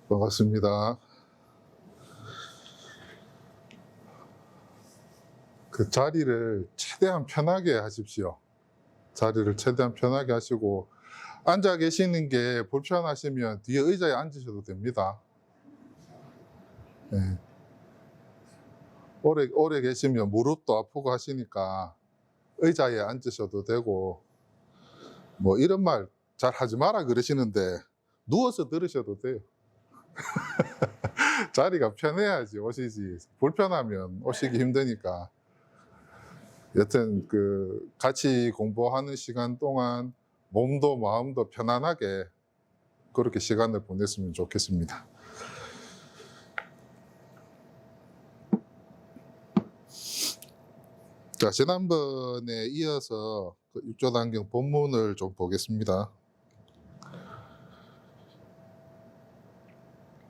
반갑습니다. 그 자리를 최대한 편하게 하십시오. 자리를 최대한 편하게 하시고, 앉아 계시는 게 불편하시면 뒤에 의자에 앉으셔도 됩니다. 예. 오래 계시면 무릎도 아프고 하시니까 의자에 앉으셔도 되고, 뭐 이런 말 잘 하지 마라 그러시는데, 누워서 들으셔도 돼요. 자리가 편해야지 오시지. 불편하면 오시기 힘드니까. 여튼 같이 공부하는 시간 동안 몸도 마음도 편안하게 그렇게 시간을 보냈으면 좋겠습니다. 자, 지난번에 이어서 육조단경 본문을 좀 보겠습니다.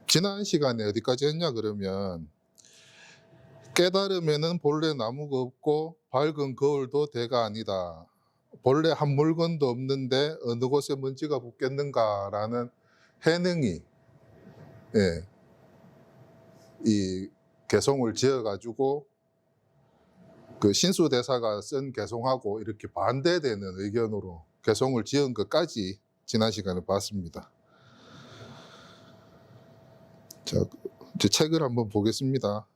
지난 시간에 어디까지 했냐 그러면, 깨달음에는 본래 나무가 없고 밝은 거울도 대가 아니다. 본래 한 물건도 없는데 어느 곳에 먼지가 붙겠는가라는 해능이, 예, 이 개송을 지어가지고 그 신수대사가 쓴 개송하고 이렇게 반대되는 의견으로 개송을 지은 것까지 지난 시간에 봤습니다. 자, 이제 책을 한번 보겠습니다.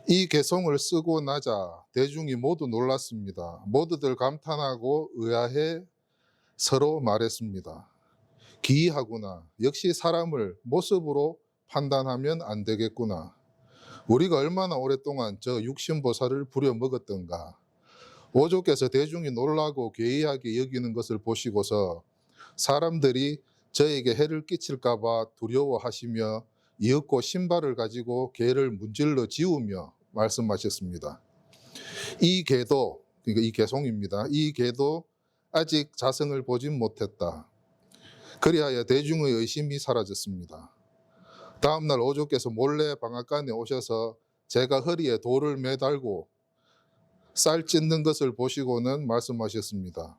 이 개송을 쓰고 나자 대중이 모두 놀랐습니다. 모두들 감탄하고 의아해 서로 말했습니다. 기이하구나. 역시 사람을 모습으로 판단하면 안 되겠구나. 우리가 얼마나 오랫동안 저 육신보살을 부려먹었던가. 오조께서 대중이 놀라고 괴이하게 여기는 것을 보시고서 사람들이 저에게 해를 끼칠까 봐 두려워하시며 이윽고 신발을 가지고 개를 문질러 지우며 말씀하셨습니다. 이 개도, 그러니까 이 개송입니다. 이 개도 아직 자성을 보진 못했다. 그리하여 대중의 의심이 사라졌습니다. 다음날 오조께서 몰래 방앗간에 오셔서 제가 허리에 돌을 매달고 쌀 찢는 것을 보시고는 말씀하셨습니다.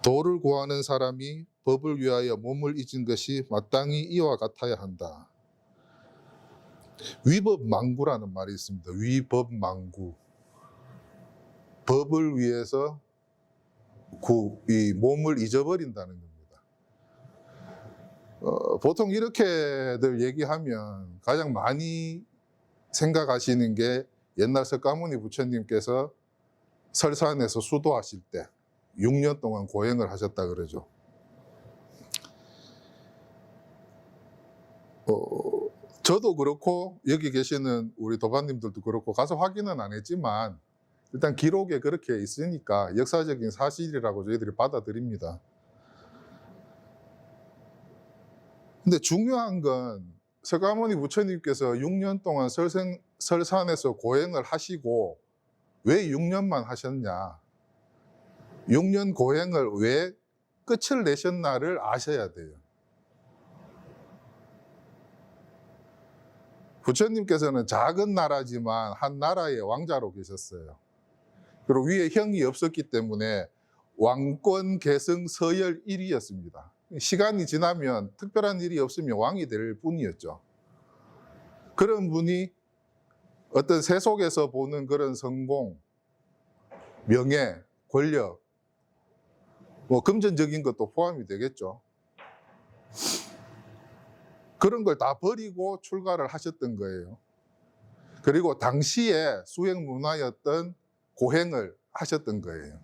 도를 구하는 사람이 법을 위하여 몸을 잊은 것이 마땅히 이와 같아야 한다. 위법망구라는 말이 있습니다. 위법망구. 법을 위해서 이 몸을 잊어버린다는 겁니다. 보통 이렇게들 얘기하면 가장 많이 생각하시는 게 옛날 석가모니 부처님께서 설산에서 수도하실 때 6년 동안 고행을 하셨다 그러죠. 저도 그렇고 여기 계시는 우리 도반님들도 그렇고 가서 확인은 안 했지만 일단 기록에 그렇게 있으니까 역사적인 사실이라고 저희들이 받아들입니다. 근데 중요한 건 석가모니 부처님께서 6년 동안 설산에서 고행을 하시고 왜 6년만 하셨냐, 6년 고행을 왜 끝을 내셨나를 아셔야 돼요. 부처님께서는 작은 나라지만 한 나라의 왕자로 계셨어요. 그리고 위에 형이 없었기 때문에 왕권 계승 서열 1위였습니다. 시간이 지나면 특별한 일이 없으면 왕이 될 뿐이었죠. 그런 분이 어떤 세속에서 보는 그런 성공, 명예, 권력, 뭐 금전적인 것도 포함이 되겠죠. 그런 걸 다 버리고 출가를 하셨던 거예요. 그리고 당시에 수행 문화였던 고행을 하셨던 거예요.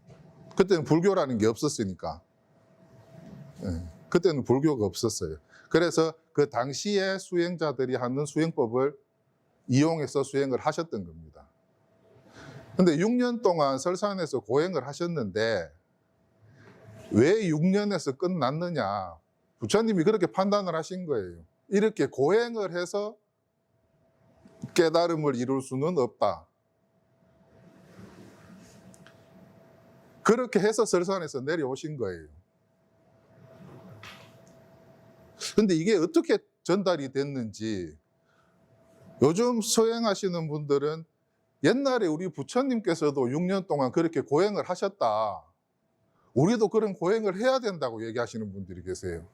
그때는 불교라는 게 없었으니까. 그때는 불교가 없었어요. 그래서 그 당시에 수행자들이 하는 수행법을 이용해서 수행을 하셨던 겁니다. 근데 6년 동안 설산에서 고행을 하셨는데 왜 6년에서 끝났느냐? 부처님이 그렇게 판단을 하신 거예요. 이렇게 고행을 해서 깨달음을 이룰 수는 없다. 그렇게 해서 설산에서 내려오신 거예요. 근데 이게 어떻게 전달이 됐는지 요즘 수행하시는 분들은 옛날에 우리 부처님께서도 6년 동안 그렇게 고행을 하셨다. 우리도 그런 고행을 해야 된다고 얘기하시는 분들이 계세요.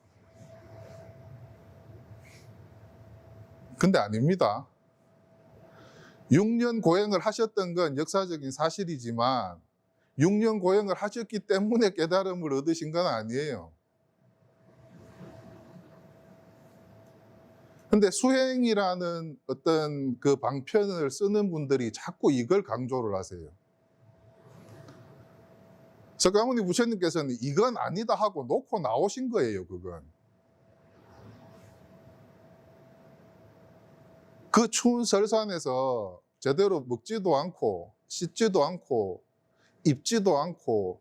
근데 아닙니다. 6년 고행을 하셨던 건 역사적인 사실이지만 6년 고행을 하셨기 때문에 깨달음을 얻으신 건 아니에요. 근데 수행이라는 어떤 그 방편을 쓰는 분들이 자꾸 이걸 강조를 하세요. 석가모니 부처님께서는 이건 아니다 하고 놓고 나오신 거예요, 그건. 그 추운 설산에서 제대로 먹지도 않고, 씻지도 않고, 입지도 않고,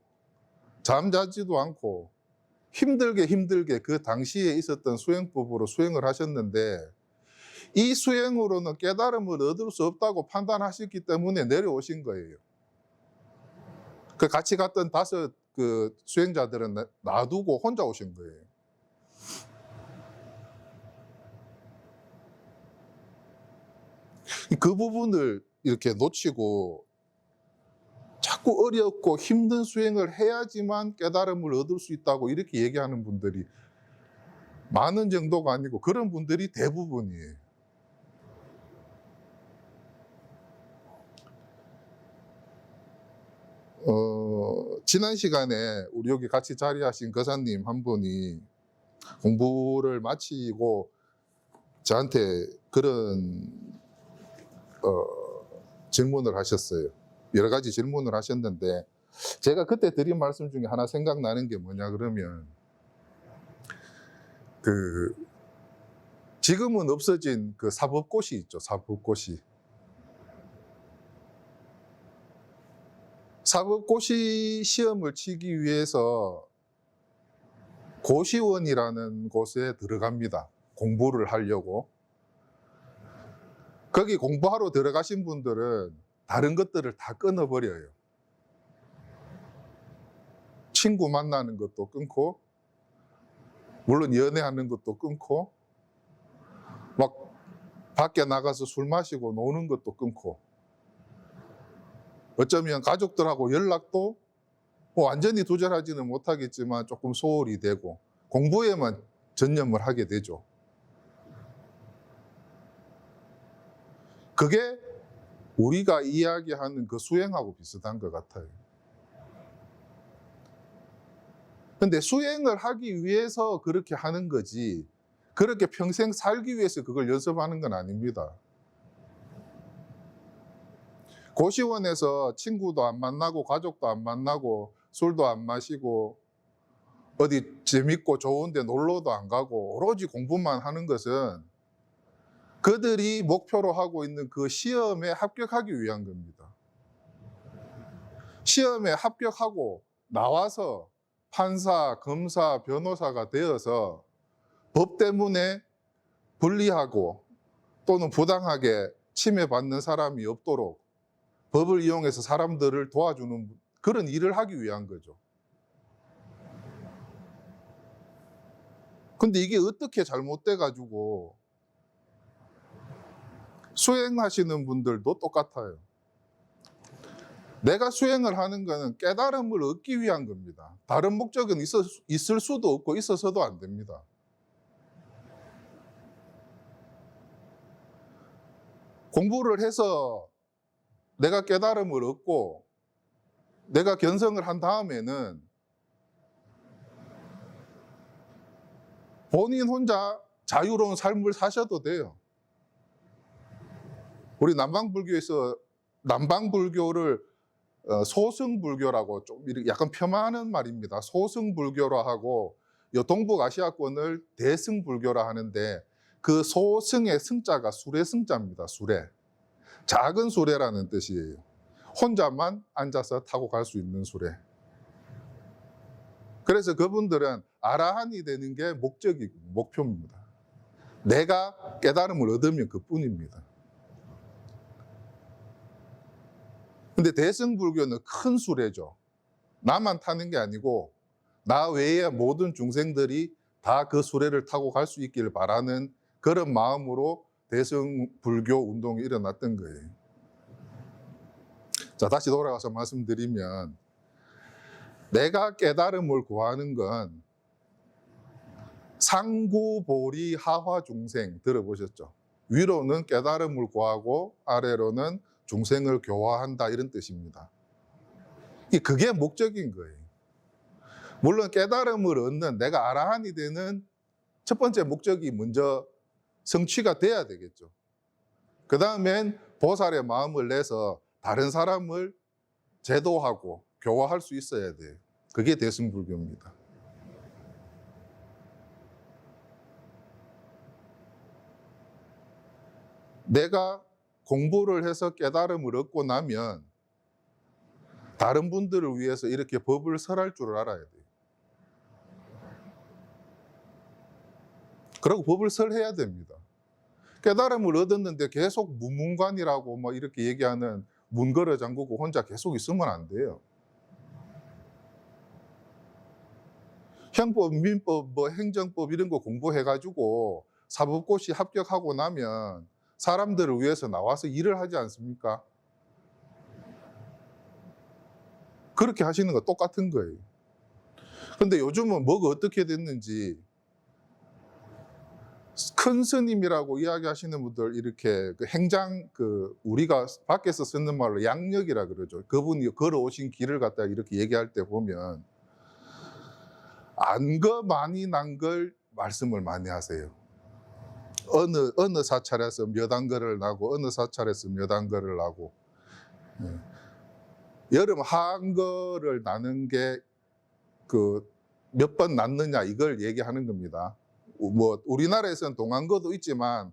잠자지도 않고, 힘들게 그 당시에 있었던 수행법으로 수행을 하셨는데, 이 수행으로는 깨달음을 얻을 수 없다고 판단하셨기 때문에 내려오신 거예요. 그 같이 갔던 5 그 수행자들은 놔두고 혼자 오신 거예요. 그 부분을 이렇게 놓치고 자꾸 어렵고 힘든 수행을 해야지만 깨달음을 얻을 수 있다고 이렇게 얘기하는 분들이 많은 정도가 아니고 그런 분들이 대부분이에요. 지난 시간에 우리 여기 같이 자리하신 거사님 한 분이 공부를 마치고 저한테 그런 질문을 하셨어요. 여러 가지 질문을 하셨는데 제가 그때 드린 말씀 중에 하나 생각나는 게 뭐냐 그러면 지금은 없어진 그 사법고시 있죠. 사법고시. 사법고시 시험을 치기 위해서 고시원이라는 곳에 들어갑니다. 공부를 하려고. 거기 공부하러 들어가신 분들은 다른 것들을 다 끊어버려요. 친구 만나는 것도 끊고, 물론 연애하는 것도 끊고, 막 밖에 나가서 술 마시고 노는 것도 끊고, 어쩌면 가족들하고 연락도 뭐 완전히 두절하지는 못하겠지만 조금 소홀히 되고 공부에만 전념을 하게 되죠. 그게 우리가 이야기하는 그 수행하고 비슷한 것 같아요. 근데 수행을 하기 위해서 그렇게 하는 거지 그렇게 평생 살기 위해서 그걸 연습하는 건 아닙니다. 고시원에서 친구도 안 만나고 가족도 안 만나고 술도 안 마시고 어디 재밌고 좋은데 놀러도 안 가고 오로지 공부만 하는 것은 그들이 목표로 하고 있는 그 시험에 합격하기 위한 겁니다. 시험에 합격하고 나와서 판사, 검사, 변호사가 되어서 법 때문에 불리하고 또는 부당하게 침해받는 사람이 없도록 법을 이용해서 사람들을 도와주는 그런 일을 하기 위한 거죠. 근데 이게 어떻게 잘못돼 가지고 수행하시는 분들도 똑같아요. 내가 수행을 하는 거는 깨달음을 얻기 위한 겁니다. 다른 목적은 있을 수도 없고 있어서도 안 됩니다. 공부를 해서 내가 깨달음을 얻고 내가 견성을 한 다음에는 본인 혼자 자유로운 삶을 사셔도 돼요. 우리 남방불교에서 남방불교를 소승불교라고 좀 약간 폄하하는 말입니다. 소승불교라 하고 동북아시아권을 대승불교라 하는데 그 소승의 승자가 수레 승자입니다. 수레. 작은 수레라는 뜻이에요. 혼자만 앉아서 타고 갈 수 있는 수레. 그래서 그분들은 아라한이 되는 게 목적이고 목표입니다. 내가 깨달음을 얻으면 그뿐입니다. 근데 대승불교는 큰 수레죠. 나만 타는 게 아니고 나 외의 모든 중생들이 다 그 수레를 타고 갈 수 있기를 바라는 그런 마음으로 대승불교 운동이 일어났던 거예요. 자, 다시 돌아가서 말씀드리면 내가 깨달음을 구하는 건 상구보리 하화중생 들어보셨죠? 위로는 깨달음을 구하고 아래로는 중생을 교화한다, 이런 뜻입니다. 그게 목적인 거예요. 물론 깨달음을 얻는, 내가 아라한이 되는 첫 번째 목적이 먼저 성취가 돼야 되겠죠. 그 다음엔 보살의 마음을 내서 다른 사람을 제도하고 교화할 수 있어야 돼요. 그게 대승불교입니다. 내가 공부를 해서 깨달음을 얻고 나면 다른 분들을 위해서 이렇게 법을 설할 줄 알아야 돼요. 그리고 법을 설해야 됩니다. 깨달음을 얻었는데 계속 무문관이라고 뭐 이렇게 얘기하는 문걸어 잠그고 혼자 계속 있으면 안 돼요. 형법, 민법, 뭐 행정법 이런 거 공부해가지고 사법고시 합격하고 나면 사람들을 위해서 나와서 일을 하지 않습니까? 그렇게 하시는 거 똑같은 거예요. 근데 요즘은 뭐가 어떻게 됐는지, 큰 스님이라고 이야기하시는 분들, 이렇게 우리가 밖에서 쓰는 말로 양력이라 그러죠. 그분이 걸어오신 길을 갖다 이렇게 얘기할 때 보면 안 거 많이 난 걸 말씀을 많이 하세요. 어느 사찰에서 몇 안거를 나고 어느 사찰에서 몇 안거를 나고, 여름 한거를 나는 게 몇 번 났느냐, 이걸 얘기하는 겁니다. 뭐 우리나라에서는 동안거도 있지만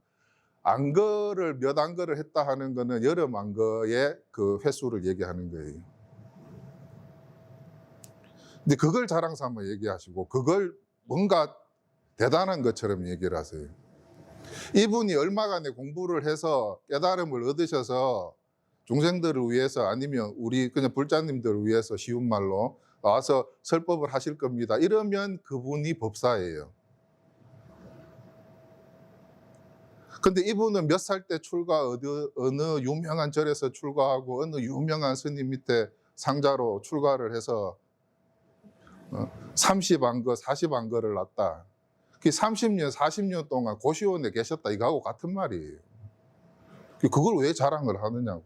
안거를 몇 안거를 했다 하는 거는 여름 안거의 그 횟수를 얘기하는 거예요. 근데 그걸 자랑 삼아 얘기하시고 그걸 뭔가 대단한 것처럼 얘기를 하세요. 이분이 얼마간의 공부를 해서 깨달음을 얻으셔서 중생들을 위해서, 아니면 우리 그냥 불자님들을 위해서 쉬운 말로 와서 설법을 하실 겁니다, 이러면 그분이 법사예요. 근데 이분은 몇 살 때 어느 유명한 절에서 출가하고 어느 유명한 스님 밑에 상자로 출가를 해서 30안거, 40안거를 났다. 그 30년, 40년 동안 고시원에 계셨다, 이거하고 같은 말이에요. 그걸 왜 자랑을 하느냐고.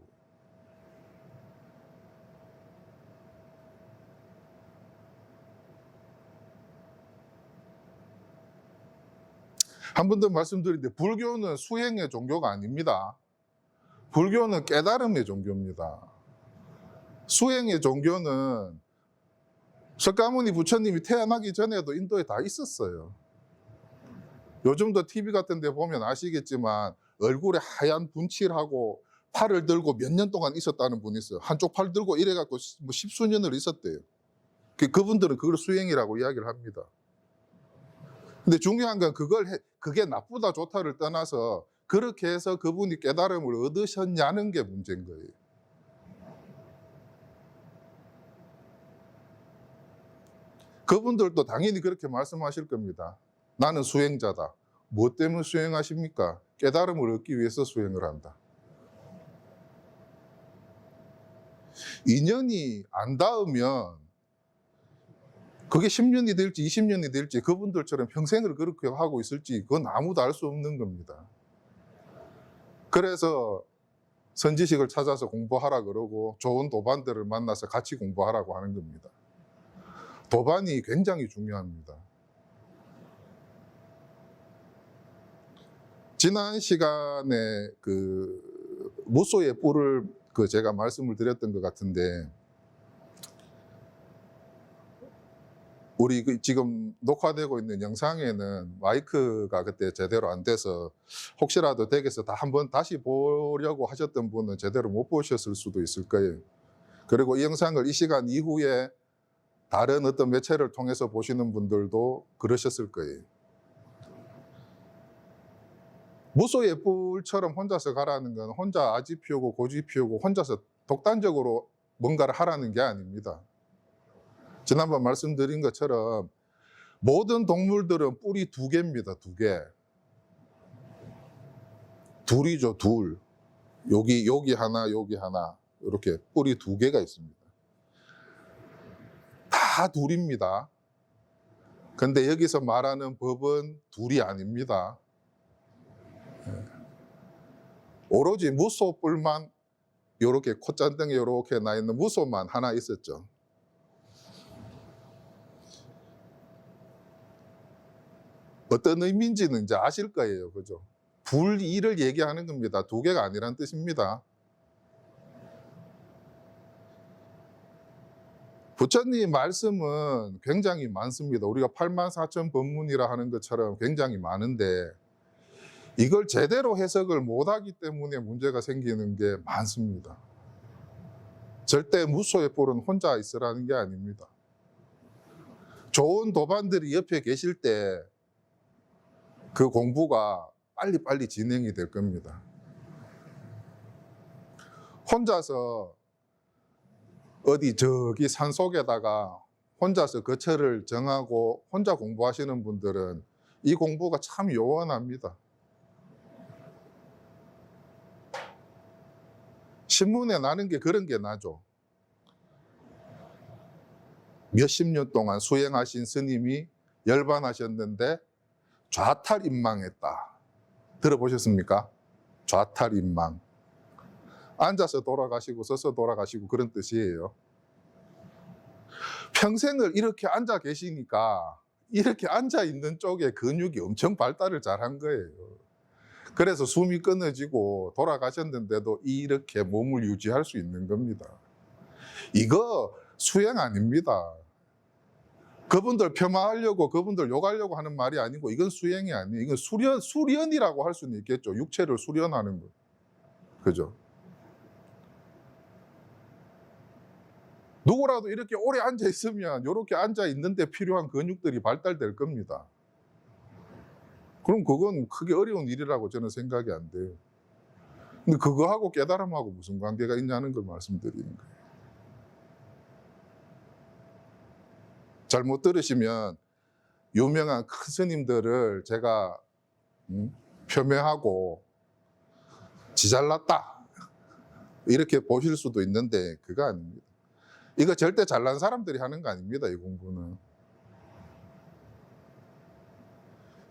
한 번 더 말씀드리는데, 불교는 수행의 종교가 아닙니다. 불교는 깨달음의 종교입니다. 수행의 종교는 석가모니 부처님이 태어나기 전에도 인도에 다 있었어요. 요즘도 TV 같은 데 보면 아시겠지만 얼굴에 하얀 분칠하고 팔을 들고 몇 년 동안 있었다는 분이 있어요. 한쪽 팔 들고 이래갖고 뭐 십수년을 있었대요. 그분들은 그걸 수행이라고 이야기를 합니다. 근데 중요한 건 그게 나쁘다 좋다를 떠나서 그렇게 해서 그분이 깨달음을 얻으셨냐는 게 문제인 거예요. 그분들도 당연히 그렇게 말씀하실 겁니다. 나는 수행자다. 무엇 때문에 수행하십니까? 깨달음을 얻기 위해서 수행을 한다. 인연이 안 닿으면 그게 10년이 될지 20년이 될지 그분들처럼 평생을 그렇게 하고 있을지 그건 아무도 알 수 없는 겁니다. 그래서 선지식을 찾아서 공부하라 그러고 좋은 도반들을 만나서 같이 공부하라고 하는 겁니다. 도반이 굉장히 중요합니다. 지난 시간에 무소의 뿔을 제가 말씀을 드렸던 것 같은데, 우리 지금 녹화되고 있는 영상에는 마이크가 그때 제대로 안 돼서 혹시라도 댁에서 한번 다시 보려고 하셨던 분은 제대로 못 보셨을 수도 있을 거예요. 그리고 이 영상을 이 시간 이후에 다른 어떤 매체를 통해서 보시는 분들도 그러셨을 거예요. 무소의 뿔처럼 혼자서 가라는 건 혼자 아지 피우고 고지 피우고 혼자서 독단적으로 뭔가를 하라는 게 아닙니다. 지난번 말씀드린 것처럼 모든 동물들은 뿔이 2개입니다. 2개. 둘이죠, 둘. 여기 하나, 여기 하나. 이렇게 뿔이 2개가 있습니다. 다 둘입니다. 근데 여기서 말하는 법은 둘이 아닙니다. 오로지 무소뿔만 요렇게 콧잔등에 요렇게 나 있는 무소만 하나 있었죠. 어떤 의미인지는 이제 아실 거예요. 그죠? 불이를 얘기하는 겁니다. 두 개가 아니란 뜻입니다. 부처님 말씀은 굉장히 많습니다. 우리가 84,000 법문이라 하는 것처럼 굉장히 많은데 이걸 제대로 해석을 못하기 때문에 문제가 생기는 게 많습니다. 절대 무소의 뿔은 혼자 있으라는 게 아닙니다. 좋은 도반들이 옆에 계실 때 그 공부가 빨리빨리 진행이 될 겁니다. 혼자서 어디 저기 산속에다가 혼자서 거처를 정하고 혼자 공부하시는 분들은 이 공부가 참 요원합니다. 신문에 나는 게 그런 게 나죠. 몇십 년 동안 수행하신 스님이 열반하셨는데 좌탈인망했다. 들어보셨습니까? 좌탈인망. 앉아서 돌아가시고 서서 돌아가시고 그런 뜻이에요. 평생을 이렇게 앉아 계시니까 이렇게 앉아 있는 쪽에 근육이 엄청 발달을 잘한 거예요. 그래서 숨이 끊어지고 돌아가셨는데도 이렇게 몸을 유지할 수 있는 겁니다. 이거 수행 아닙니다. 그분들 폄하하려고 그분들 욕하려고 하는 말이 아니고 이건 수행이 아니에요. 이건 수련이라고 할 수는 있겠죠. 육체를 수련하는 거. 그죠? 누구라도 이렇게 오래 앉아 있으면 이렇게 앉아 있는데 필요한 근육들이 발달될 겁니다. 그럼 그건 크게 어려운 일이라고 저는 생각이 안 돼요. 근데 그거하고 깨달음하고 무슨 관계가 있냐는 걸 말씀드리는 거예요. 잘못 들으시면 유명한 큰 스님들을 제가 폄훼하고 지잘났다 이렇게 보실 수도 있는데 그거 아닙니다. 이거 절대 잘난 사람들이 하는 거 아닙니다. 이 공부는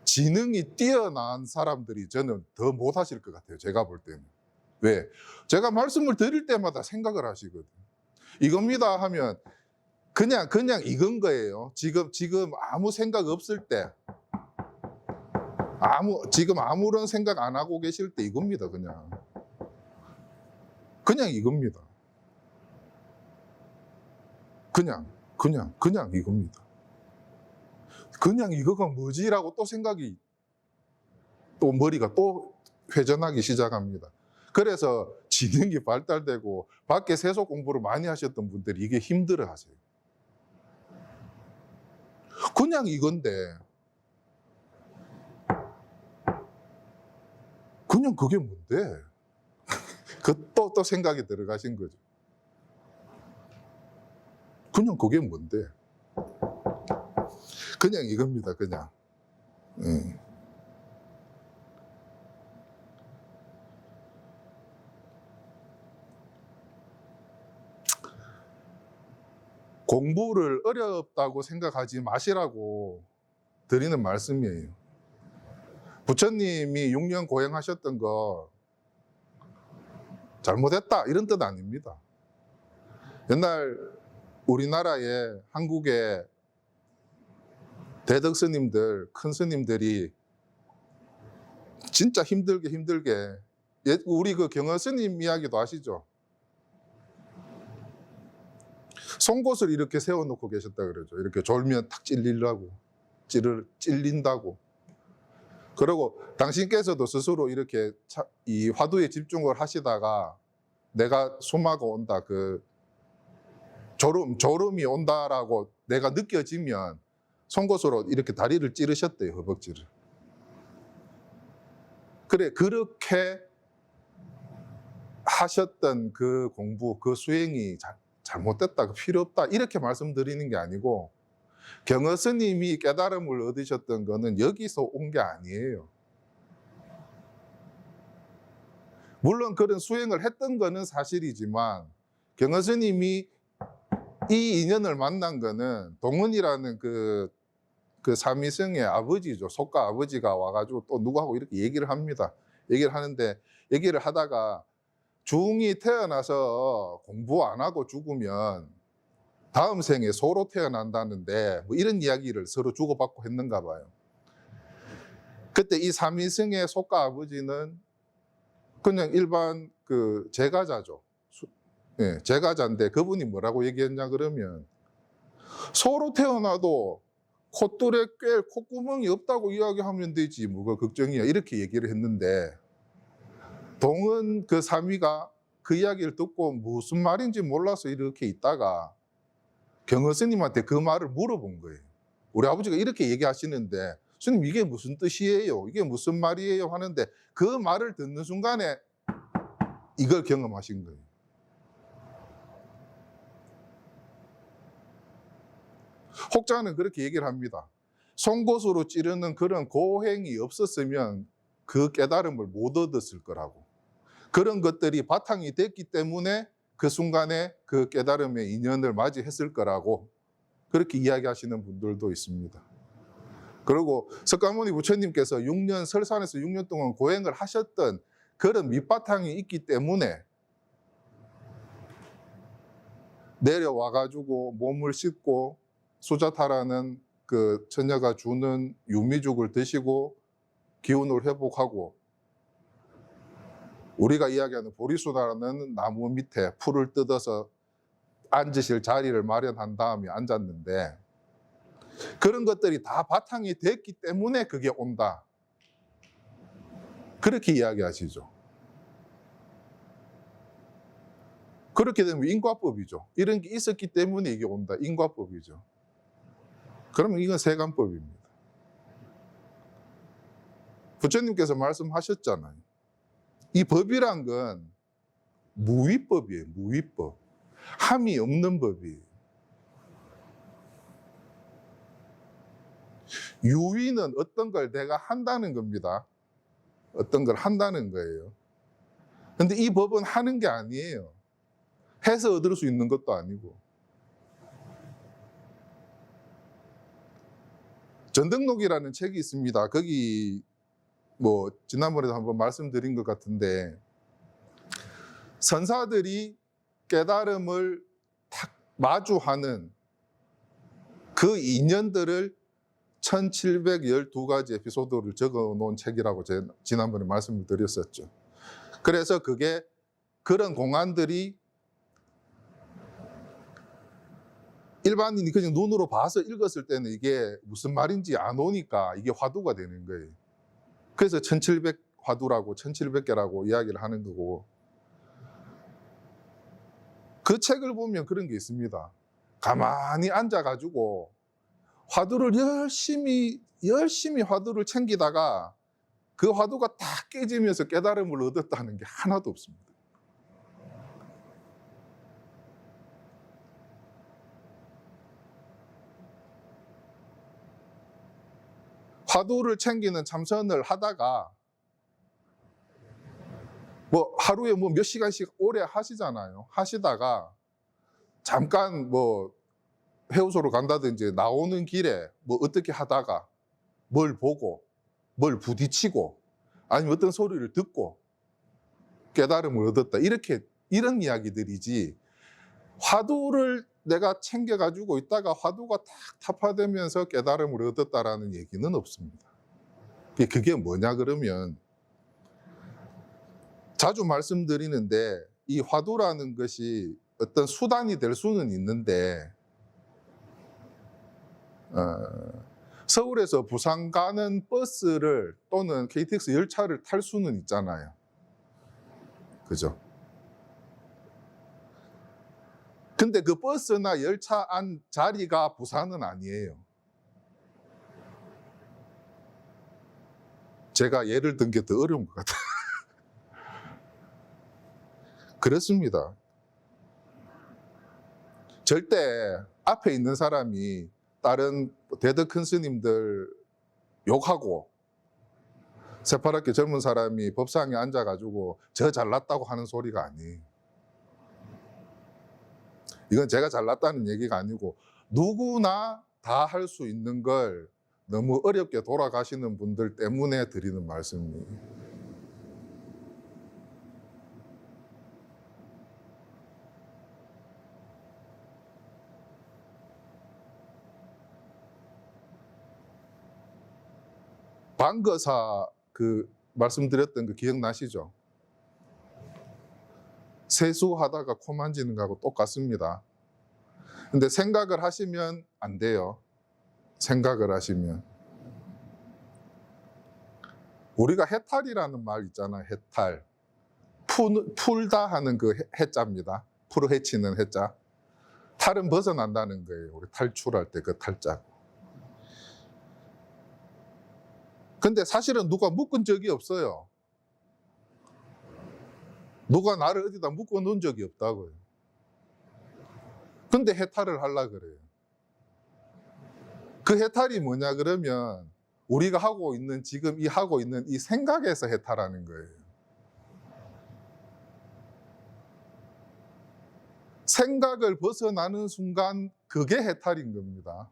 지능이 뛰어난 사람들이 저는 더 못하실 것 같아요. 제가 볼 때는. 왜? 제가 말씀을 드릴 때마다 생각을 하시거든요. 이겁니다 하면 그냥 이건 거예요. 지금 아무 생각 없을 때, 지금 아무런 생각 안 하고 계실 때 이겁니다. 그냥 이겁니다. 그냥 이겁니다. 그냥 이거가 뭐지라고 또 생각이 또 머리가 또 회전하기 시작합니다. 그래서 지능이 발달되고 밖에 세속 공부를 많이 하셨던 분들이 이게 힘들어 하세요. 그냥 이건데 그냥 그게 뭔데? 또 생각이 들어가신 거죠. 그냥 그게 뭔데? 그냥 이겁니다. 그냥. 공부를 어렵다고 생각하지 마시라고 드리는 말씀이에요. 부처님이 6년 고행하셨던 거 잘못했다 이런 뜻 아닙니다. 옛날 우리나라에 한국에 대덕 스님들, 큰 스님들이 진짜 힘들게 우리 그 경허 스님 이야기도 아시죠? 송곳을 이렇게 세워놓고 계셨다 그러죠. 이렇게 졸면 탁 찔린다고. 그리고 당신께서도 스스로 이렇게 이 화두에 집중을 하시다가 내가 소마가 온다, 그 졸음이 온다라고 내가 느껴지면 송곳으로 이렇게 다리를 찌르셨대요, 허벅지를. 그래, 그렇게 하셨던 그 공부, 그 수행이 잘못됐다, 필요 없다 이렇게 말씀드리는 게 아니고 경허 스님이 깨달음을 얻으셨던 거는 여기서 온 게 아니에요. 물론 그런 수행을 했던 거는 사실이지만 경허 스님이 이 인연을 만난 거는 동은이라는 그 삼위성의 아버지죠. 속가 아버지가 와가지고 또 누구하고 이렇게 얘기를 합니다. 얘기를 하는데, 얘기를 하다가 중이 태어나서 공부 안 하고 죽으면 다음 생에 소로 태어난다는데 뭐 이런 이야기를 서로 주고받고 했는가 봐요. 그때 이 삼위승의 소가 아버지는 그냥 일반 그 제가자죠. 예, 제가자인데 그분이 뭐라고 얘기했냐 그러면 소로 태어나도 콧줄에 꿰 콧구멍이 없다고 이야기하면 되지 뭐가 걱정이야 이렇게 얘기를 했는데, 동은 그 삼위가 그 이야기를 듣고 무슨 말인지 몰라서 이렇게 있다가 경허 스님한테 그 말을 물어본 거예요. 우리 아버지가 이렇게 얘기하시는데 스님 이게 무슨 뜻이에요? 이게 무슨 말이에요? 하는데 그 말을 듣는 순간에 이걸 경험하신 거예요. 혹자는 그렇게 얘기를 합니다. 송곳으로 찌르는 그런 고행이 없었으면 그 깨달음을 못 얻었을 거라고. 그런 것들이 바탕이 됐기 때문에 그 순간에 그 깨달음의 인연을 맞이했을 거라고 그렇게 이야기하시는 분들도 있습니다. 그리고 석가모니 부처님께서 6년 설산에서 6년 동안 고행을 하셨던 그런 밑바탕이 있기 때문에 내려와가지고 몸을 씻고 수자타라는 그 처녀가 주는 유미죽을 드시고 기운을 회복하고, 우리가 이야기하는 보리수다라는 나무 밑에 풀을 뜯어서 앉으실 자리를 마련한 다음에 앉았는데, 그런 것들이 다 바탕이 됐기 때문에 그게 온다. 그렇게 이야기하시죠. 그렇게 되면 인과법이죠. 이런 게 있었기 때문에 이게 온다. 인과법이죠. 그러면 이건 세간법입니다. 부처님께서 말씀하셨잖아요. 이 법이란 건 무위법이에요. 무위법. 함이 없는 법이에요. 유위는 어떤 걸 내가 한다는 겁니다. 어떤 걸 한다는 거예요. 근데 이 법은 하는 게 아니에요. 해서 얻을 수 있는 것도 아니고. 전등록이라는 책이 있습니다. 거기 뭐 지난번에도 한번 말씀드린 것 같은데, 선사들이 깨달음을 탁 마주하는 그 인연들을 1712가지 에피소드를 적어 놓은 책이라고 제가 지난번에 말씀을 드렸었죠. 그래서 그게 그런 공안들이 일반인이 그냥 눈으로 봐서 읽었을 때는 이게 무슨 말인지 안 오니까 이게 화두가 되는 거예요. 그래서 1700 화두라고 1700개라고 이야기를 하는 거고, 그 책을 보면 그런 게 있습니다. 가만히 앉아가지고 화두를 열심히 화두를 챙기다가 그 화두가 다 깨지면서 깨달음을 얻었다는 게 하나도 없습니다. 화두를 챙기는 참선을 하다가 뭐 하루에 뭐 몇 시간씩 오래 하시잖아요. 하시다가 잠깐 뭐 해우소로 간다든지 나오는 길에 뭐 어떻게 하다가 뭘 보고 뭘 부딪히고 아니면 어떤 소리를 듣고 깨달음을 얻었다. 이런 이야기들이지, 화두를 내가 챙겨가지고 있다가 화두가 탁 타파되면서 깨달음을 얻었다라는 얘기는 없습니다. 그게 뭐냐 그러면, 자주 말씀드리는데 이 화두라는 것이 어떤 수단이 될 수는 있는데, 서울에서 부산 가는 버스를 또는 KTX 열차를 탈 수는 있잖아요. 그죠? 근데 그 버스나 열차 안 자리가 부산은 아니에요. 제가 예를 든 게 더 어려운 것 같아요. 그렇습니다. 절대 앞에 있는 사람이 다른 대덕 큰 스님들 욕하고 새파랗게 젊은 사람이 법상에 앉아가지고 저 잘났다고 하는 소리가 아니에요. 이건 제가 잘났다는 얘기가 아니고 누구나 다 할 수 있는 걸 너무 어렵게 돌아가시는 분들 때문에 드리는 말씀이에요. 방거사 그 말씀드렸던 거 기억나시죠? 세수하다가 코 만지는 거하고 똑같습니다. 근데 생각을 하시면 안 돼요. 생각을 하시면. 우리가 해탈이라는 말 있잖아요. 해탈. 풀다 하는 그 해자입니다. 풀을 헤치는 해자. 탈은 벗어난다는 거예요. 우리 탈출할 때 그 탈자. 근데 사실은 누가 묶은 적이 없어요. 누가 나를 어디다 묶어 놓은 적이 없다고요. 근데 해탈을 하려고 그래요. 그 해탈이 뭐냐 그러면 우리가 하고 있는 지금 하고 있는 이 생각에서 해탈하는 거예요. 생각을 벗어나는 순간 그게 해탈인 겁니다.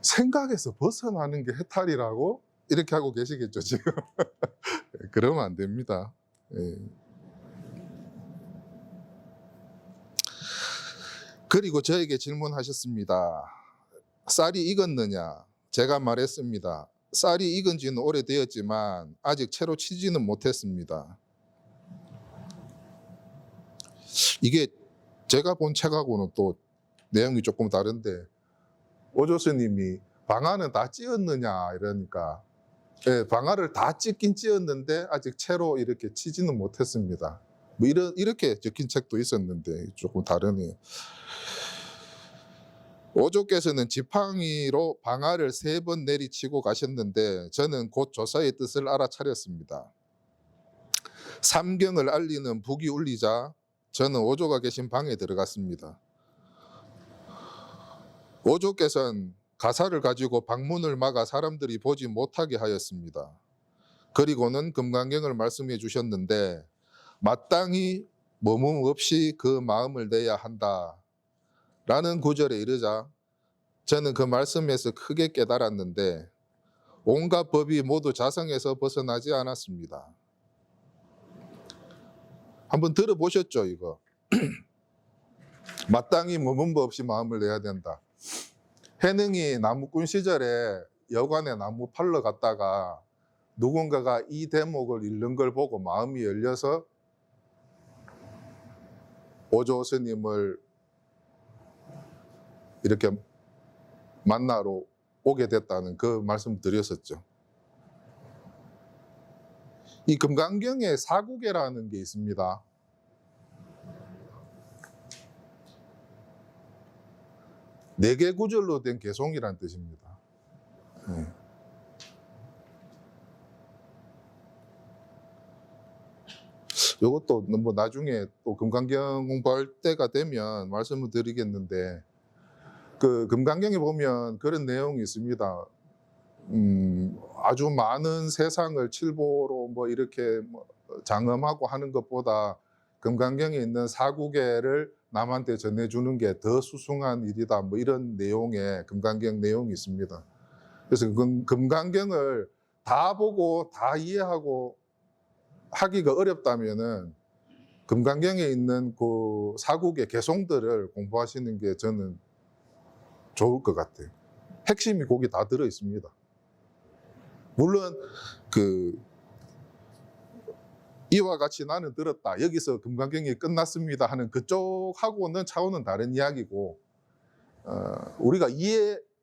생각에서 벗어나는 게 해탈이라고? 이렇게 하고 계시겠죠, 지금. 그러면 안 됩니다. 예. 그리고 저에게 질문하셨습니다. 쌀이 익었느냐? 제가 말했습니다. 쌀이 익은 지는 오래되었지만 아직 채로 치지는 못했습니다. 이게 제가 본 책하고는 또 내용이 조금 다른데 오조 스님이 방아는 다 찧었느냐 이러니까 예, 방아를 다 찧긴 찧었는데 아직 채로 이렇게 치지는 못했습니다. 뭐 이렇게 적힌 책도 있었는데 조금 다르네요. 오조께서는 지팡이로 방아를 3번 내리치고 가셨는데 저는 곧 조사의 뜻을 알아차렸습니다. 삼경을 알리는 북이 울리자 저는 오조가 계신 방에 들어갔습니다. 오조께서는 가사를 가지고 방문을 막아 사람들이 보지 못하게 하였습니다. 그리고는 금강경을 말씀해 주셨는데 마땅히 머문 없이 그 마음을 내야 한다 라는 구절에 이르자 저는 그 말씀에서 크게 깨달았는데 온갖 법이 모두 자성에서 벗어나지 않았습니다. 한번 들어보셨죠, 이거? 마땅히 머문법 없이 마음을 내야 된다. 해능이 나무꾼 시절에 여관에 나무 팔러 갔다가 누군가가 이 대목을 읽는 걸 보고 마음이 열려서 오조 스님을 이렇게 만나러 오게 됐다는 그 말씀 드렸었죠. 이 금강경에 사구계라는 게 있습니다. 네 개 구절로 된 개송이라는 뜻입니다. 이것도 뭐 나중에 또 금강경 공부할 때가 되면 말씀을 드리겠는데 그 금강경에 보면 그런 내용이 있습니다. 아주 많은 세상을 칠보로 뭐 이렇게 장엄하고 하는 것보다 금강경에 있는 사구계를 남한테 전해주는 게 더 수승한 일이다. 뭐 이런 내용의 금강경 내용이 있습니다. 그래서 금강경을 다 보고 다 이해하고 하기가 어렵다면은 금강경에 있는 그 사구계 개송들을 공부하시는 게 저는 좋을 것 같아요. 핵심이 거기 다 들어 있습니다. 물론 이와 같이 나는 들었다. 여기서 금강경이 끝났습니다 하는 그쪽하고는 차원은 다른 이야기고 우리가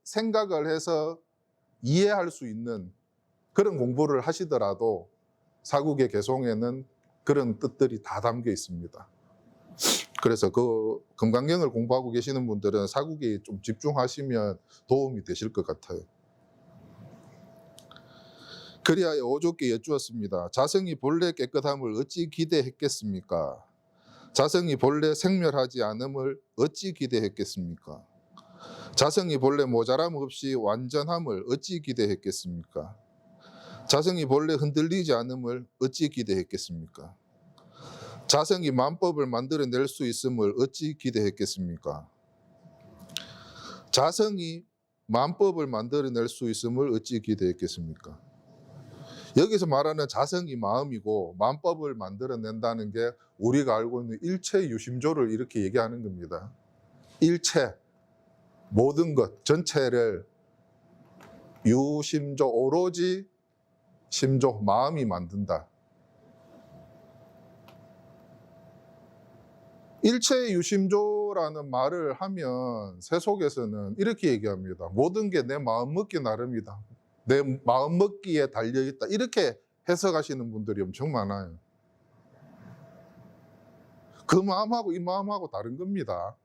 생각을 해서 이해할 수 있는 그런 공부를 하시더라도 사구계 개송에는 그런 뜻들이 다 담겨 있습니다. 그래서 그 금강경을 공부하고 계시는 분들은 사구계에 좀 집중하시면 도움이 되실 것 같아요. 그리하여 오조께 여쭈었습니다. 자성이 본래 깨끗함을 어찌 기대했겠습니까? 자성이 본래 생멸하지 않음을 어찌 기대했겠습니까? 자성이 본래 모자람 없이 완전함을 어찌 기대했겠습니까? 자성이 본래 흔들리지 않음을 어찌 기대했겠습니까? 자성이 만법을 만들어낼 수 있음을 어찌 기대했겠습니까? 자성이 만법을 만들어낼 수 있음을 어찌 기대했겠습니까? 여기서 말하는 자성이 마음이고 만법을 만들어낸다는 게 우리가 알고 있는 일체 유심조를 이렇게 얘기하는 겁니다. 일체, 모든 것 전체를 유심조, 오로지 심조, 마음이 만든다. 일체 유심조라는 말을 하면 세속에서는 이렇게 얘기합니다. 모든 게 내 마음 먹기 나름이다. 내 마음 먹기에 달려있다. 이렇게 해석하시는 분들이 엄청 많아요. 그 마음하고 이 마음하고 다른 겁니다.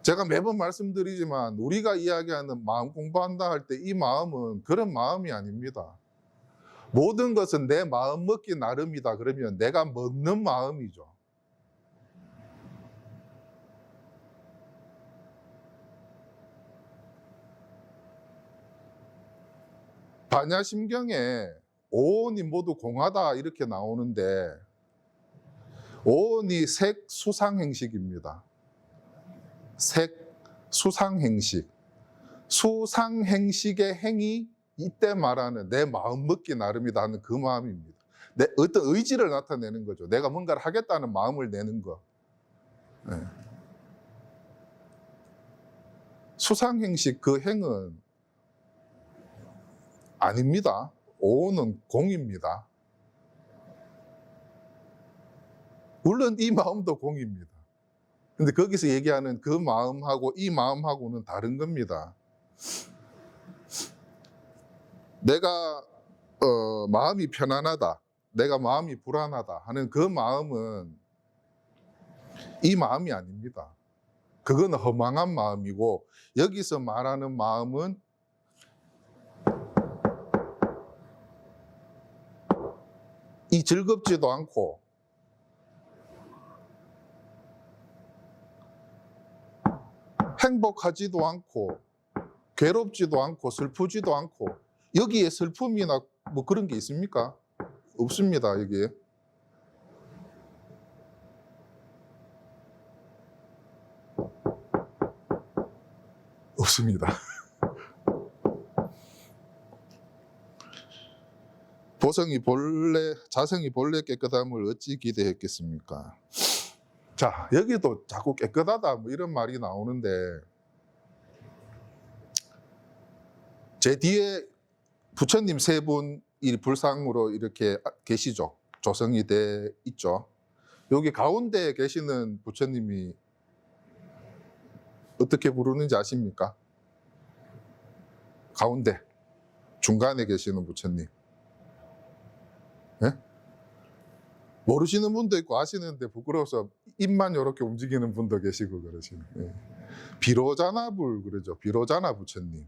제가 매번 말씀드리지만 우리가 이야기하는 마음 공부한다 할 때 이 마음은 그런 마음이 아닙니다. 모든 것은 내 마음 먹기 나름이다. 그러면 내가 먹는 마음이죠. 반야심경에 오온이 모두 공하다 이렇게 나오는데 오온이 색 수상행식입니다. 색 수상행식. 수상행식의 행이 이때 말하는 내 마음 먹기 나름이다 하는 그 마음입니다. 내 어떤 의지를 나타내는 거죠. 내가 뭔가를 하겠다는 마음을 내는 거. 네. 수상행식 그 행은 아닙니다. 오온은 공입니다. 물론 이 마음도 공입니다. 근데 거기서 얘기하는 그 마음하고 이 마음하고는 다른 겁니다. 내가 마음이 편안하다, 내가 마음이 불안하다 하는 그 마음은 이 마음이 아닙니다. 그건 허망한 마음이고 여기서 말하는 마음은 이 즐겁지도 않고 행복하지도 않고 괴롭지도 않고 슬프지도 않고 여기에 슬픔이나 뭐 그런 게 있습니까? 없습니다. 여기에. 없습니다. 자성이 본래 깨끗함을 어찌 기대했겠습니까? 자, 여기도 자꾸 깨끗하다 뭐 이런 말이 나오는데 제 뒤에 부처님 세 분이 불상으로 이렇게 계시죠. 조성이 돼 있죠. 여기 가운데에 계시는 부처님이 어떻게 부르는지 아십니까? 가운데, 중간에 계시는 부처님. 네? 모르시는 분도 있고 아시는데 부끄러워서 입만 이렇게 움직이는 분도 계시고 그러시는. 네. 비로자나불 그러죠. 비로자나 부처님.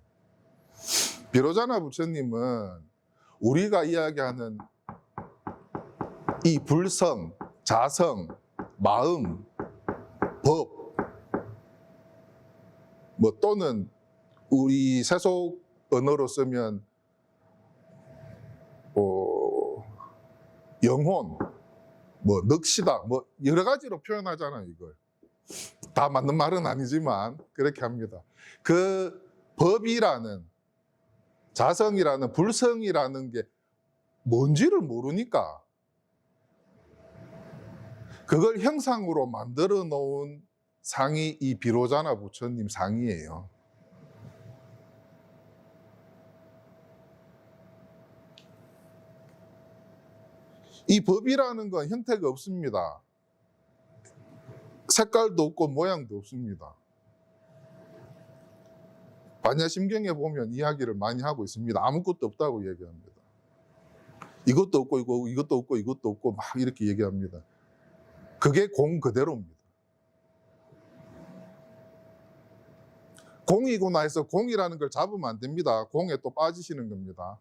비로자나 부처님은 우리가 이야기하는 이 불성, 자성, 마음, 법, 뭐 또는 우리 세속 언어로 쓰면 영혼, 뭐 넋이다, 뭐 여러 가지로 표현하잖아요. 이걸 다 맞는 말은 아니지만 그렇게 합니다. 그 법이라는 자성이라는 불성이라는 게 뭔지를 모르니까 그걸 형상으로 만들어 놓은 상이 이 비로자나 부처님 상이에요. 이 법이라는 건 형태가 없습니다. 색깔도 없고 모양도 없습니다. 반야심경에 보면 이야기를 많이 하고 있습니다. 아무것도 없다고 얘기합니다. 이것도 없고 이것도 없고 이것도 없고 막 이렇게 얘기합니다. 그게 공 그대로입니다. 공이구나 해서 공이라는 걸 잡으면 안 됩니다. 공에 또 빠지시는 겁니다.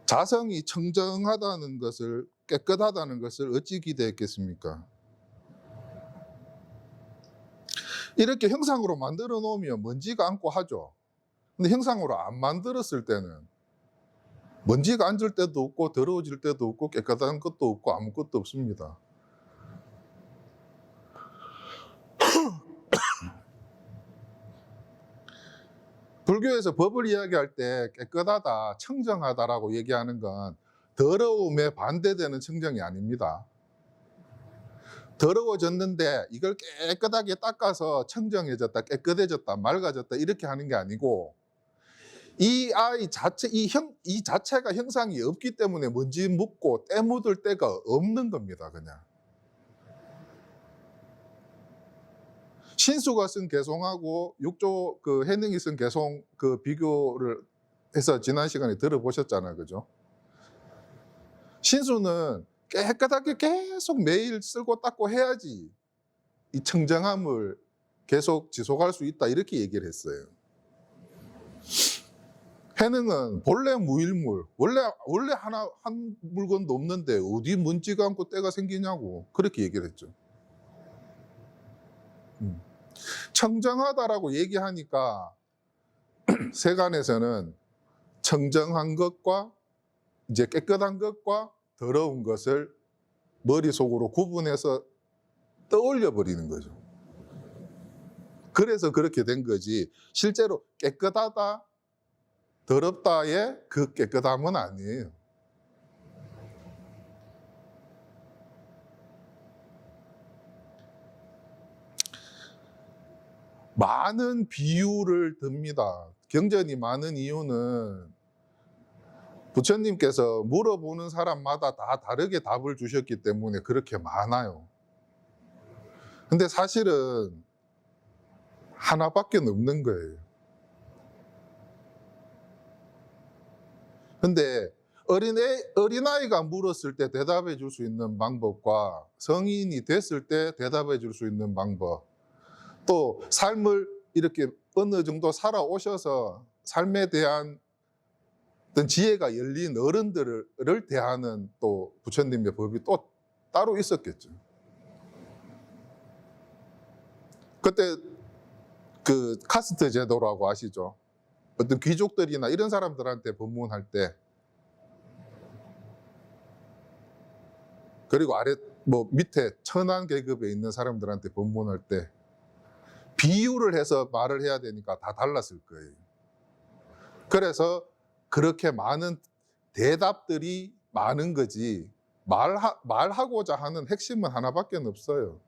자성이 청정하다는 것을, 깨끗하다는 것을 어찌 기대했겠습니까? 이렇게 형상으로 만들어 놓으면 먼지가 앉고 하죠. 근데 형상으로 안 만들었을 때는 먼지가 앉을 때도 없고 더러워질 때도 없고 깨끗한 것도 없고 아무것도 없습니다. 불교에서 법을 이야기할 때 깨끗하다, 청정하다라고 얘기하는 건 더러움에 반대되는 청정이 아닙니다. 더러워졌는데 이걸 깨끗하게 닦아서 청정해졌다, 깨끗해졌다, 맑아졌다 이렇게 하는 게 아니고 이 아이 자체, 이 자체가 형상이 없기 때문에 먼지 묻고 때 묻을 데가 없는 겁니다, 그냥. 신수가 쓴 개송하고 육조 그 해능이 쓴 개송 그 비교를 해서 지난 시간에 들어보셨잖아요, 그죠? 신수는 깨끗하게 계속 매일 쓸고 닦고 해야지 이 청정함을 계속 지속할 수 있다 이렇게 얘기를 했어요. 해능은 본래 무일물, 원래 한 물건도 없는데 어디 먼지가 않고 때가 생기냐고 그렇게 얘기를 했죠. 청정하다라고 얘기하니까 세간에서는 청정한 것과 이제 깨끗한 것과 더러운 것을 머릿속으로 구분해서 떠올려 버리는 거죠. 그래서 그렇게 된 거지 실제로 깨끗하다, 더럽다의 그 깨끗함은 아니에요. 많은 비유를 듭니다. 경전이 많은 이유는 부처님께서 물어보는 사람마다 다 다르게 답을 주셨기 때문에 그렇게 많아요. 근데 사실은 하나밖에 없는 거예요. 근데 어린아이가 물었을 때 대답해 줄 수 있는 방법과 성인이 됐을 때 대답해 줄 수 있는 방법, 또 삶을 이렇게 어느 정도 살아오셔서 삶에 대한 어떤 지혜가 열린 어른들을 대하는 또 부처님의 법이 또 따로 있었겠죠. 그때 그 카스트 제도라고 아시죠? 어떤 귀족들이나 이런 사람들한테 법문할 때, 그리고 밑에 천한 계급에 있는 사람들한테 법문할 때 비유를 해서 말을 해야 되니까 다 달랐을 거예요. 그래서 그렇게 많은 대답들이 많은 거지 말하고자 하는 핵심은 하나밖에 없어요.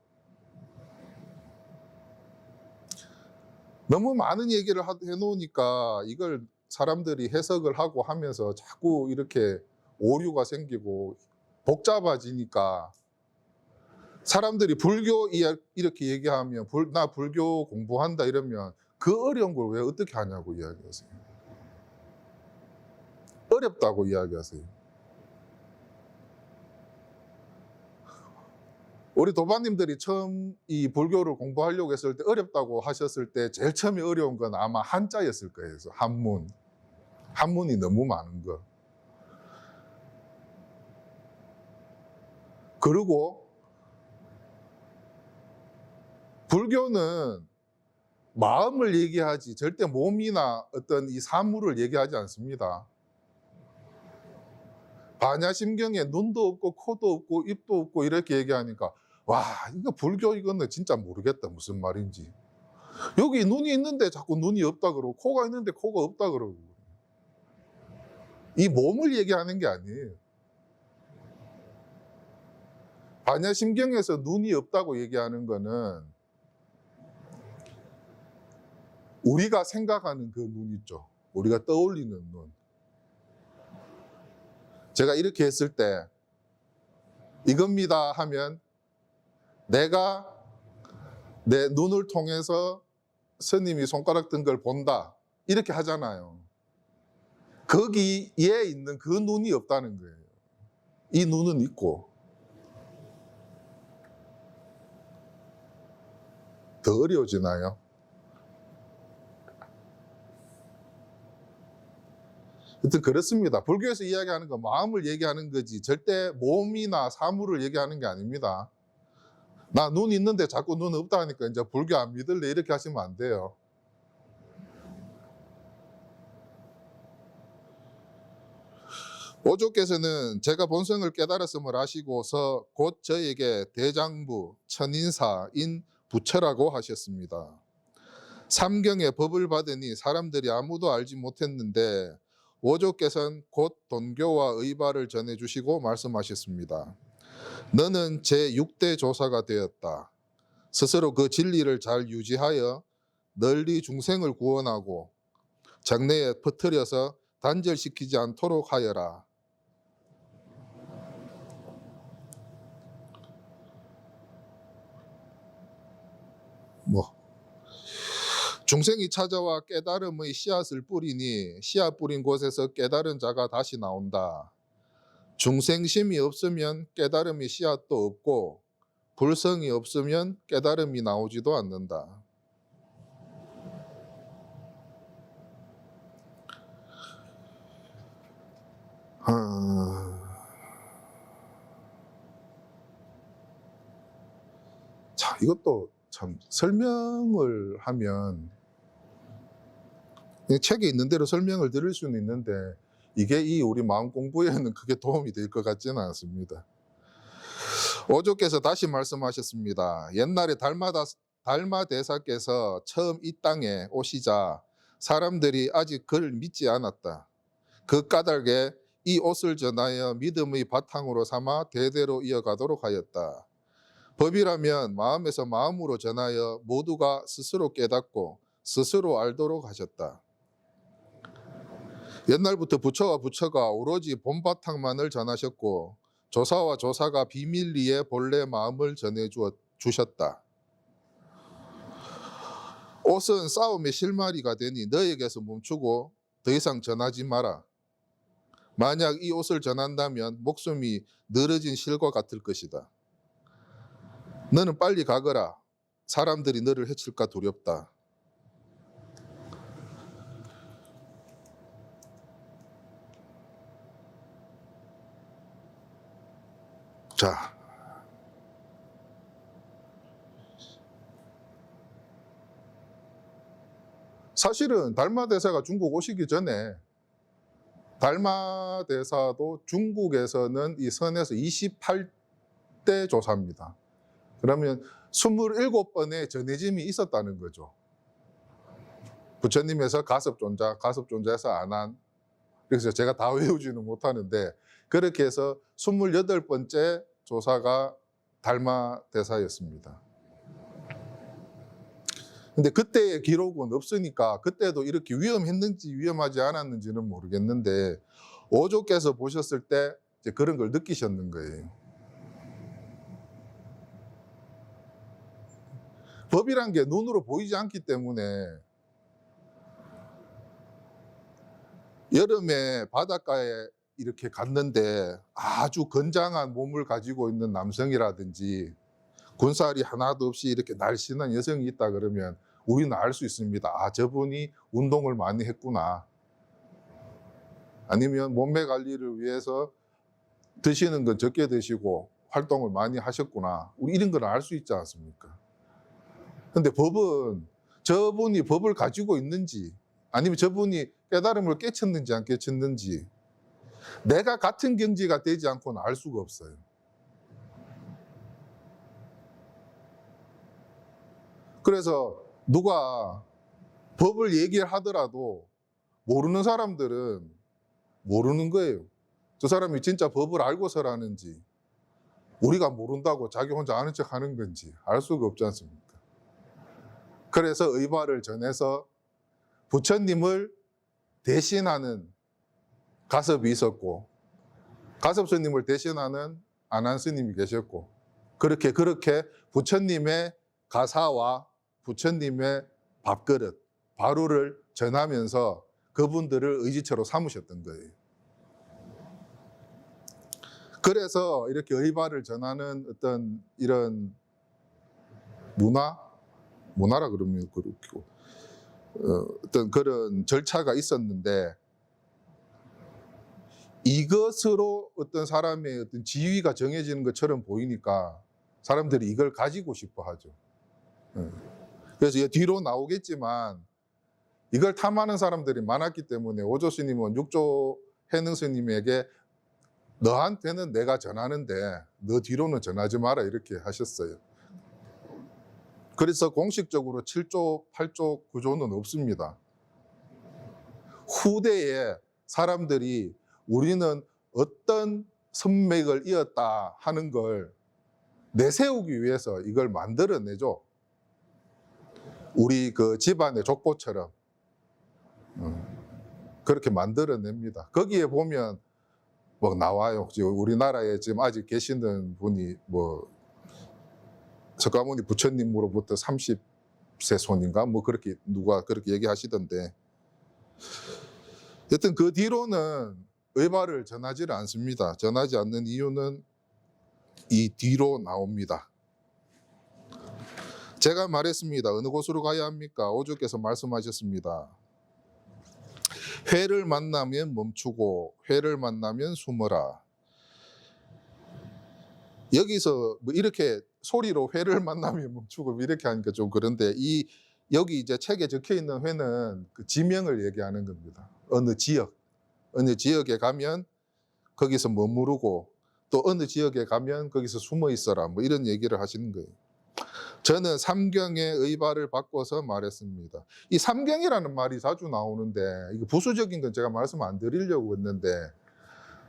너무 많은 얘기를 해놓으니까 이걸 사람들이 해석을 하고 하면서 자꾸 이렇게 오류가 생기고 복잡해지니까 사람들이 불교 이렇게 얘기하면 나 불교 공부한다 이러면 그 어려운 걸 왜 어떻게 하냐고 이야기하세요. 어렵다고 이야기하세요. 우리 도반님들이 처음 이 불교를 공부하려고 했을 때 어렵다고 하셨을 때 제일 처음에 어려운 건 아마 한자였을 거예요. 한문이 너무 많은 거. 그리고 불교는 마음을 얘기하지 절대 몸이나 어떤 이 사물을 얘기하지 않습니다. 반야심경에 눈도 없고 코도 없고 입도 없고 이렇게 얘기하니까 와, 이거 불교 이거는 진짜 모르겠다 무슨 말인지. 여기 눈이 있는데 자꾸 눈이 없다 그러고 코가 있는데 코가 없다 그러고 이 몸을 얘기하는 게 아니에요. 반야심경에서 눈이 없다고 얘기하는 거는 우리가 생각하는 그 눈 있죠. 우리가 떠올리는 눈. 제가 이렇게 했을 때 이겁니다 하면 내가 내 눈을 통해서 스님이 손가락 든 걸 본다 이렇게 하잖아요. 거기에 있는 그 눈이 없다는 거예요. 이 눈은 있고. 더 어려워지나요? 하여튼 그렇습니다. 불교에서 이야기하는 건 마음을 얘기하는 거지 절대 몸이나 사물을 얘기하는 게 아닙니다. 나 눈 있는데 자꾸 눈 없다 하니까 이제 불교 안 믿을래 이렇게 하시면 안 돼요. 오조께서는 제가 본성을 깨달았음을 아시고서 곧 저에게 대장부, 천인사인 부처라고 하셨습니다. 삼경에 법을 받으니 사람들이 아무도 알지 못했는데 오조께서는 곧 돈교와 의발을 전해주시고 말씀하셨습니다. 너는 제6대 조사가 되었다. 스스로 그 진리를 잘 유지하여 널리 중생을 구원하고 장래에 퍼뜨려서 단절시키지 않도록 하여라. 중생이 찾아와 깨달음의 씨앗을 뿌리니 씨앗 뿌린 곳에서 깨달은 자가 다시 나온다. 중생심이 없으면 깨달음이 씨앗도 없고 불성이 없으면 깨달음이 나오지도 않는다. 자, 이것도 참 설명을 하면 책에 있는 대로 설명을 드릴 수는 있는데 이게 이 우리 마음 공부에는 크게 도움이 될 것 같지는 않습니다. 오조께서 다시 말씀하셨습니다. 옛날에 달마대사께서 처음 이 땅에 오시자 사람들이 아직 그를 믿지 않았다. 그 까닭에 이 옷을 전하여 믿음의 바탕으로 삼아 대대로 이어가도록 하였다. 법이라면 마음에서 마음으로 전하여 모두가 스스로 깨닫고 스스로 알도록 하셨다. 옛날부터 부처와 부처가 오로지 본바탕만을 전하셨고 조사와 조사가 비밀리에 본래 마음을 전해주셨다. 옷은 싸움의 실마리가 되니 너에게서 멈추고 더 이상 전하지 마라. 만약 이 옷을 전한다면 목숨이 늘어진 실과 같을 것이다. 너는 빨리 가거라. 사람들이 너를 해칠까 두렵다. 자, 사실은 달마대사가 중국 오시기 전에 달마대사도 중국에서는 이 선에서 28대 조사입니다. 그러면 27번의 전해짐이 있었다는 거죠. 부처님에서 가섭존자에서 안한. 그래서 제가 다 외우지는 못하는데 그렇게 해서 28번째 조사가 달마대사였습니다. 근데 그때의 기록은 없으니까 그때도 이렇게 위험했는지 위험하지 않았는지는 모르겠는데 오조께서 보셨을 때 이제 그런 걸 느끼셨는 거예요. 법이란 게 눈으로 보이지 않기 때문에 여름에 바닷가에 이렇게 갔는데 아주 건장한 몸을 가지고 있는 남성이라든지 군살이 하나도 없이 이렇게 날씬한 여성이 있다 그러면 우리는 알 수 있습니다. 아, 저분이 운동을 많이 했구나. 아니면 몸매 관리를 위해서 드시는 건 적게 드시고 활동을 많이 하셨구나. 우리 이런 걸 알 수 있지 않습니까? 근데 법은 저분이 법을 가지고 있는지 아니면 저분이 깨달음을 깨쳤는지 안 깨쳤는지 내가 같은 경지가 되지 않고는 알 수가 없어요. 그래서 누가 법을 얘기를 하더라도 모르는 사람들은 모르는 거예요. 저 사람이 진짜 법을 알고서라는지 우리가 모른다고 자기 혼자 아는 척 하는 건지 알 수가 없지 않습니까? 그래서 의발을 전해서 부처님을 대신하는 가섭이 있었고 가섭 스님을 대신하는 안한 스님이 계셨고 그렇게 부처님의 가사와 부처님의 밥그릇, 바루를 전하면서 그분들을 의지처로 삼으셨던 거예요. 그래서 이렇게 의발을 전하는 어떤 이런 문화라 그러면 그렇고 어떤 그런 절차가 있었는데 이것으로 어떤 사람의 어떤 지위가 정해지는 것처럼 보이니까 사람들이 이걸 가지고 싶어 하죠. 그래서 뒤로 나오겠지만 이걸 탐하는 사람들이 많았기 때문에 오조 스님은 육조 해능 스님에게 너한테는 내가 전하는데 너 뒤로는 전하지 마라 이렇게 하셨어요. 그래서 공식적으로 7조, 8조 구조는 없습니다. 후대에 사람들이 우리는 어떤 선맥을 이었다 하는 걸 내세우기 위해서 이걸 만들어내죠. 우리 그 집안의 족보처럼 그렇게 만들어냅니다. 거기에 보면 뭐 나와요. 지금 우리나라에 지금 아직 계시는 분이 뭐 석가모니 부처님으로부터 30세 손인가 뭐 그렇게 누가 그렇게 얘기하시던데, 여튼 그 뒤로는 의발을 전하지를 않습니다. 전하지 않는 이유는 이 뒤로 나옵니다. 제가 말했습니다. 어느 곳으로 가야 합니까? 오주께서 말씀하셨습니다. 회를 만나면 멈추고 회를 만나면 숨어라. 여기서 뭐 이렇게 소리로 회를 만나면 멈추고 이렇게 하니까 좀 그런데, 이 여기 이제 책에 적혀 있는 회는 그 지명을 얘기하는 겁니다. 어느 지역에 가면 거기서 머무르고 또 어느 지역에 가면 거기서 숨어 있어라, 뭐 이런 얘기를 하시는 거예요. 저는 삼경의 의발을 바꿔서 말했습니다. 이 삼경이라는 말이 자주 나오는데 이거 부수적인 건 제가 말씀 안 드리려고 했는데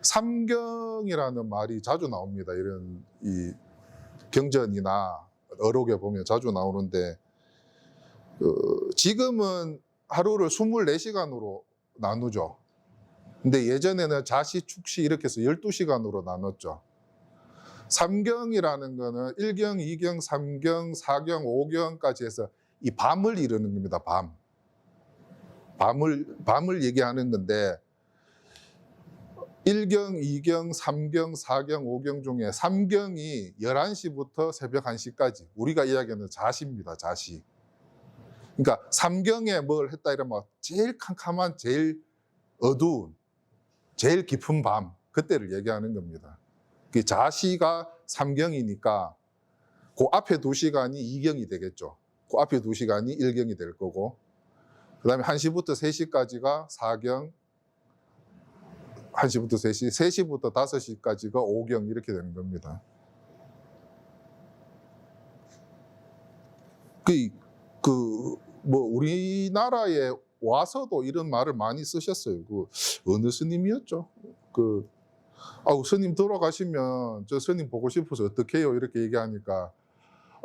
삼경이라는 말이 자주 나옵니다. 이런 이 경전이나 어록에 보면 자주 나오는데, 지금은 하루를 24시간으로 나누죠. 근데 예전에는 자시, 축시 이렇게 해서 12시간으로 나눴죠. 삼경이라는 거는 1경, 2경, 3경, 4경, 5경까지 해서 이 밤을 이루는 겁니다. 밤을 얘기하는 건데 1경, 2경, 3경, 4경, 5경 중에 3경이 11시부터 새벽 1시까지 우리가 이야기하는 자시입니다. 자시. 그러니까 3경에 뭘 했다 이러면 제일 캄캄한, 제일 어두운, 제일 깊은 밤, 그때를 얘기하는 겁니다. 그 자시가 3경이니까 그 앞에 2시간이 2경이 되겠죠. 그 앞에 2시간이 1경이 될 거고, 그 다음에 1시부터 3시까지가 4경, 1시부터 3시, 3시부터 5시까지가 5경 이렇게 되는 겁니다. 뭐 우리나라에 와서도 이런 말을 많이 쓰셨어요. 어느 스님이었죠? 스님 돌아가시면 저 스님 보고 싶어서 어떻게 해요? 이렇게 얘기하니까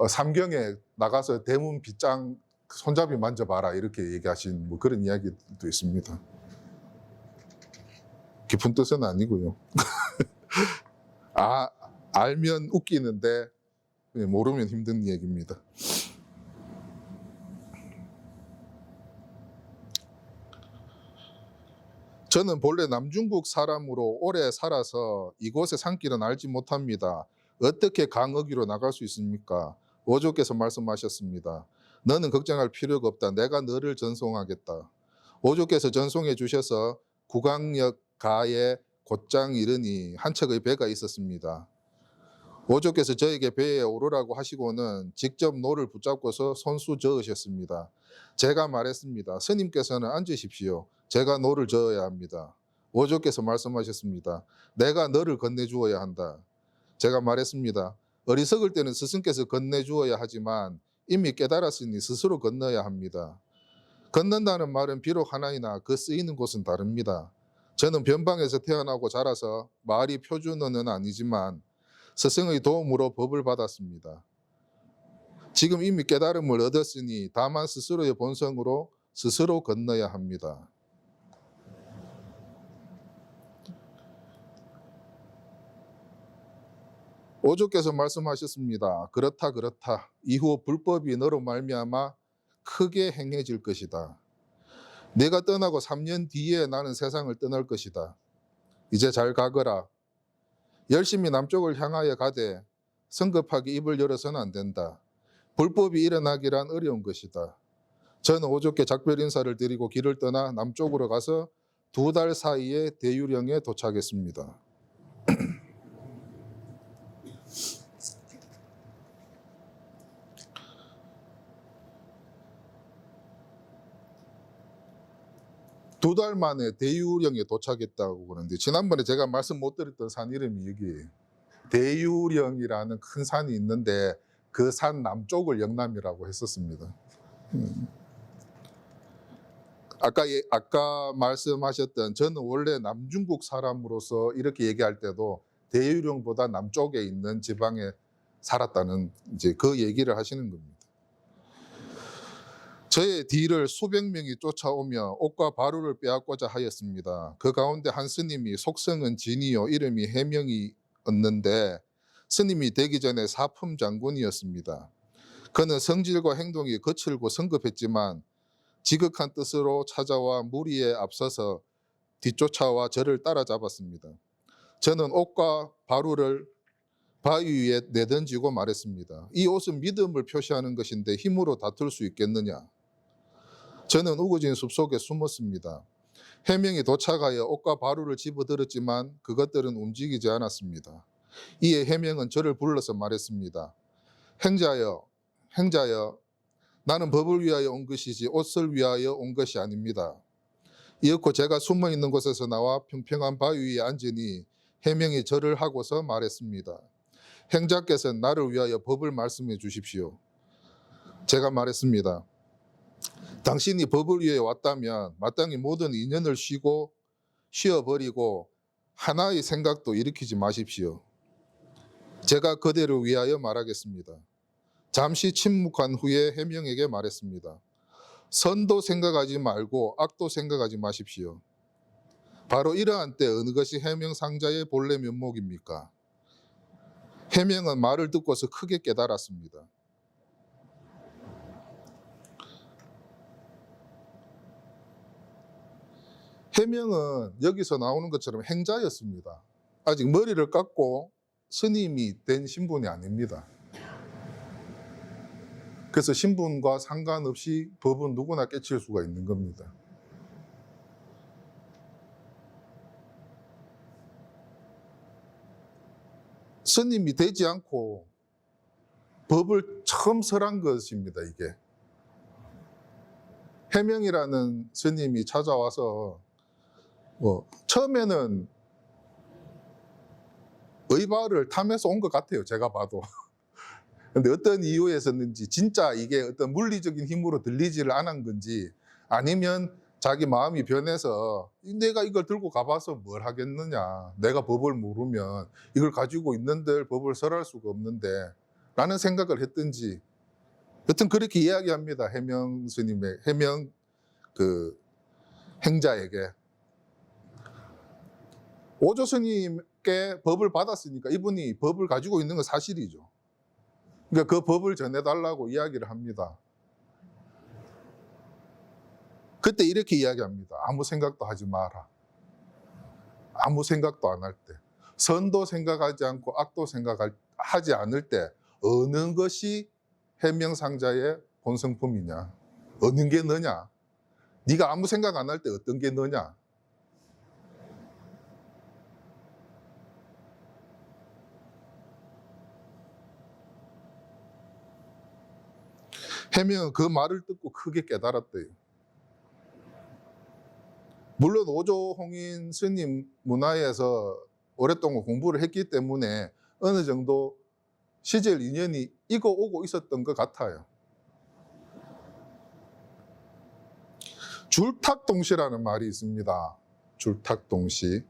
삼경에 나가서 대문 빗장 손잡이 만져봐라 이렇게 얘기하신 뭐 그런 이야기도 있습니다. 깊은 뜻은 아니고요. 알면 웃기는데 모르면 힘든 얘기입니다. 저는 본래 남중국 사람으로 오래 살아서 이곳의 산길은 알지 못합니다. 어떻게 강어기로 나갈 수 있습니까? 오조께서 말씀하셨습니다. 너는 걱정할 필요가 없다. 내가 너를 전송하겠다. 오조께서 전송해 주셔서 구강역 가에 곧장 이르니 한 척의 배가 있었습니다. 오조께서 저에게 배에 오르라고 하시고는 직접 노를 붙잡고서 손수 저으셨습니다. 제가 말했습니다. 스님께서는 앉으십시오. 제가 노를 저어야 합니다. 오조께서 말씀하셨습니다. 내가 너를 건네주어야 한다. 제가 말했습니다. 어리석을 때는 스승께서 건네주어야 하지만 이미 깨달았으니 스스로 건너야 합니다. 건넌다는 말은 비록 하나이나 그 쓰이는 곳은 다릅니다. 저는 변방에서 태어나고 자라서 말이 표준어는 아니지만 스승의 도움으로 법을 받았습니다. 지금 이미 깨달음을 얻었으니 다만 스스로의 본성으로 스스로 건너야 합니다. 오조께서 말씀하셨습니다. 그렇다. 이후 불법이 너로 말미암아 크게 행해질 것이다. 내가 떠나고 3년 뒤에 나는 세상을 떠날 것이다. 이제 잘 가거라. 열심히 남쪽을 향하여 가되 성급하게 입을 열어서는 안 된다. 불법이 일어나기란 어려운 것이다. 저는 오조께 작별 인사를 드리고 길을 떠나 남쪽으로 가서 2달 사이에 대유령에 도착했습니다. 두 달 만에 대유령에 도착했다고 그러는데, 지난번에 제가 말씀 못 드렸던 산 이름이 여기예요. 대유령이라는 큰 산이 있는데 그 산 남쪽을 영남이라고 했었습니다. 아까 말씀하셨던, 저는 원래 남중국 사람으로서 이렇게 얘기할 때도 대유령보다 남쪽에 있는 지방에 살았다는 이제 그 얘기를 하시는 겁니다. 저의 뒤를 수백 명이 쫓아오며 옷과 바루를 빼앗고자 하였습니다. 그 가운데 한 스님이 속성은 진이요 이름이 해명이었는데 스님이 되기 전에 사품 장군이었습니다. 그는 성질과 행동이 거칠고 성급했지만 지극한 뜻으로 찾아와 무리에 앞서서 뒤쫓아와 저를 따라잡았습니다. 저는 옷과 바루를 바위 위에 내던지고 말했습니다. 이 옷은 믿음을 표시하는 것인데 힘으로 다툴 수 있겠느냐? 저는 우거진 숲속에 숨었습니다. 해명이 도착하여 옷과 바루를 집어들었지만 그것들은 움직이지 않았습니다. 이에 해명은 저를 불러서 말했습니다. 행자여, 나는 법을 위하여 온 것이지 옷을 위하여 온 것이 아닙니다. 이윽고 제가 숨어있는 곳에서 나와 평평한 바위 위에 앉으니 해명이 절을 하고서 말했습니다. 행자께서는 나를 위하여 법을 말씀해 주십시오. 제가 말했습니다. 당신이 법을 위해 왔다면 마땅히 모든 인연을 쉬어버리고 하나의 생각도 일으키지 마십시오. 제가 그대를 위하여 말하겠습니다. 잠시 침묵한 후에 해명에게 말했습니다. 선도 생각하지 말고 악도 생각하지 마십시오. 바로 이러한 때 어느 것이 해명상자의 본래 면목입니까? 해명은 말을 듣고서 크게 깨달았습니다. 해명은 여기서 나오는 것처럼 행자였습니다. 아직 머리를 깎고 스님이 된 신분이 아닙니다. 그래서 신분과 상관없이 법은 누구나 깨칠 수가 있는 겁니다. 스님이 되지 않고 법을 처음 설한 것입니다, 이게. 해명이라는 스님이 찾아와서 처음에는 의발을 탐해서 온 것 같아요, 제가 봐도. 근데 어떤 이유에서는지 진짜 이게 어떤 물리적인 힘으로 들리지를 않은 건지 아니면 자기 마음이 변해서 내가 이걸 들고 가봐서 뭘 하겠느냐, 내가 법을 모르면 이걸 가지고 있는데 법을 설할 수가 없는데 라는 생각을 했든지 여튼 그렇게 이야기합니다. 해명 스님의 해명 그 행자에게. 오조 스님께 법을 받았으니까 이분이 법을 가지고 있는 건 사실이죠. 그러니까 그 법을 전해달라고 이야기를 합니다. 그때 이렇게 이야기합니다. 아무 생각도 하지 마라. 아무 생각도 안 할 때. 선도 생각하지 않고 악도 생각하지 않을 때 어느 것이 해명상자의 본성품이냐? 어느 게 너냐? 네가 아무 생각 안 할 때 어떤 게 너냐? 해명은 그 말을 듣고 크게 깨달았대요. 물론 오조홍인 스님 문화에서 오랫동안 공부를 했기 때문에 어느 정도 시절 인연이 오고 있었던 것 같아요. 줄탁동시라는 말이 있습니다. 줄탁동시.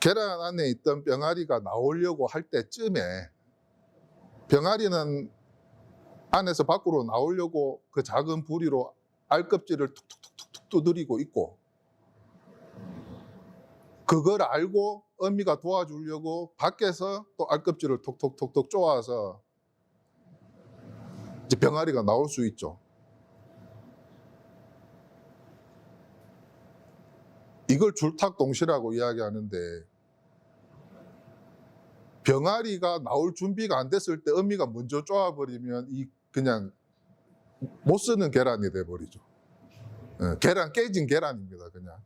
계란 안에 있던 병아리가 나오려고 할 때쯤에 병아리는 안에서 밖으로 나오려고 그 작은 부리로 알껍질을 툭툭툭툭 두드리고 있고 그걸 알고 어미가 도와주려고 밖에서 또 알껍질을 톡톡톡톡 쪼아서 이제 병아리가 나올 수 있죠. 이걸 줄탁동시라고 이야기하는데 병아리가 나올 준비가 안 됐을 때 어미가 먼저 쪼아버리면 이 그냥 못 쓰는 계란이 돼버리죠. 계란 깨진 계란입니다, 그냥.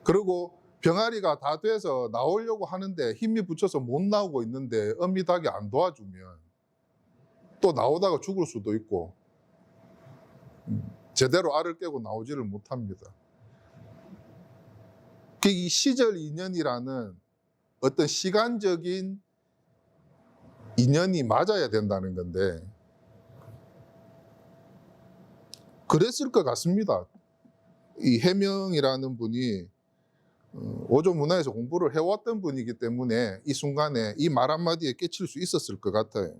그리고 병아리가 다 돼서 나오려고 하는데 힘이 붙여서 못 나오고 있는데 어미 닭이 안 도와주면 또 나오다가 죽을 수도 있고 제대로 알을 깨고 나오지를 못합니다. 이 시절 인연이라는 어떤 시간적인 인연이 맞아야 된다는 건데 그랬을 것 같습니다. 이 해명이라는 분이 오조 문화에서 공부를 해왔던 분이기 때문에 이 순간에 이 말 한마디에 깨칠 수 있었을 것 같아요.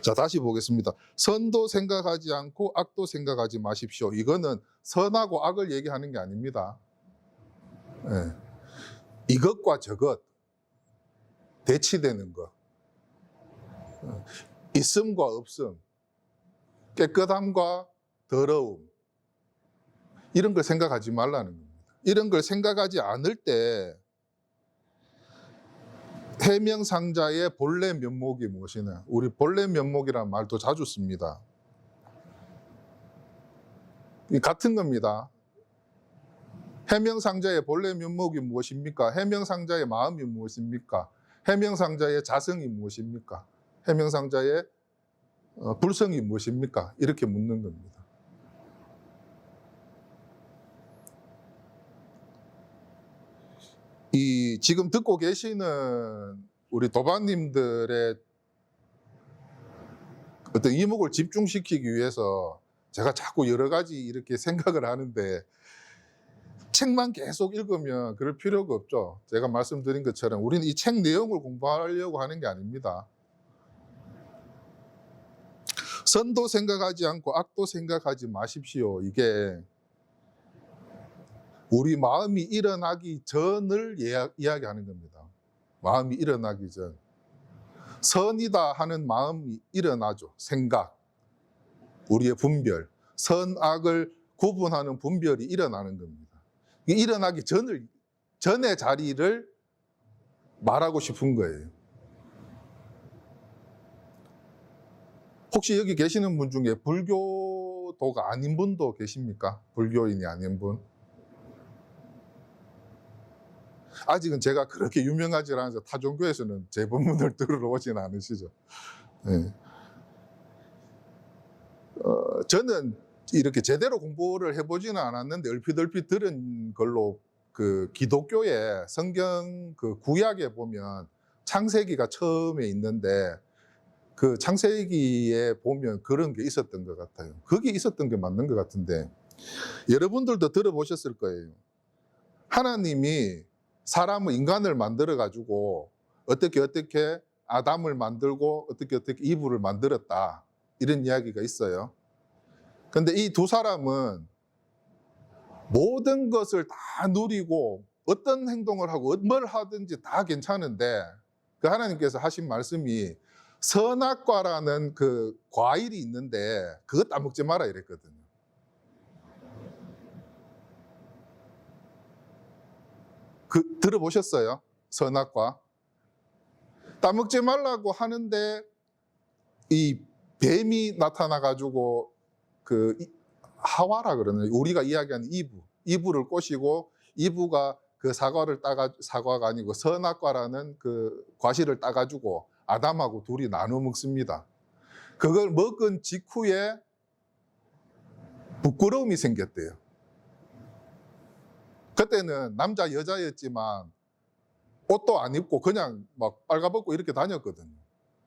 자, 다시 보겠습니다. 선도 생각하지 않고 악도 생각하지 마십시오. 이거는 선하고 악을 얘기하는 게 아닙니다. 예. 이것과 저것, 대치되는 것, 있음과 없음, 깨끗함과 더러움, 이런 걸 생각하지 말라는 겁니다. 이런 걸 생각하지 않을 때 해명상자의 본래 면목이 무엇이냐. 우리 본래 면목이라는 말도 자주 씁니다. 같은 겁니다. 해명상자의 본래 면목이 무엇입니까? 해명상자의 마음이 무엇입니까? 해명상자의 자성이 무엇입니까? 해명상자의 불성이 무엇입니까? 이렇게 묻는 겁니다. 이 지금 듣고 계시는 우리 도반님들의 어떤 이목을 집중시키기 위해서 제가 자꾸 여러 가지 이렇게 생각을 하는데 책만 계속 읽으면 그럴 필요가 없죠. 제가 말씀드린 것처럼 우리는 이 책 내용을 공부하려고 하는 게 아닙니다. 선도 생각하지 않고 악도 생각하지 마십시오. 이게 우리 마음이 일어나기 전을 이야기하는 겁니다. 마음이 일어나기 전. 선이다 하는 마음이 일어나죠. 생각, 우리의 분별, 선악을 구분하는 분별이 일어나는 겁니다. 이게 일어나기 전의 자리를 말하고 싶은 거예요. 혹시 여기 계시는 분 중에 불교도가 아닌 분도 계십니까? 불교인이 아닌 분? 아직은 제가 그렇게 유명하지 않아서 타종교에서는 제 법문을 들으러 오진 않으시죠. 네. 저는 이렇게 제대로 공부를 해보지는 않았는데 얼핏 들은 걸로 그 기독교의 성경 그 구약에 보면 창세기가 처음에 있는데 그 창세기에 보면 그런 게 있었던 것 같아요. 거기 있었던 게 맞는 것 같은데 여러분들도 들어보셨을 거예요. 하나님이 사람을 인간을 만들어 가지고 어떻게 아담을 만들고 어떻게 이브를 만들었다 이런 이야기가 있어요. 근데 이 두 사람은 모든 것을 다 누리고 어떤 행동을 하고 뭘 하든지 다 괜찮은데 그 하나님께서 하신 말씀이 선악과라는 그 과일이 있는데 그거 따먹지 마라 이랬거든요. 들어보셨어요? 선악과. 따먹지 말라고 하는데 이 뱀이 나타나 가지고 그 하와라 그러는 우리가 이야기하는 이브를 꼬시고 이브가 그 사과가 아니고 선악과라는 그 과실을 따가지고 아담하고 둘이 나눠 먹습니다. 그걸 먹은 직후에 부끄러움이 생겼대요. 그때는 남자 여자였지만 옷도 안 입고 그냥 막 빨가벗고 이렇게 다녔거든요.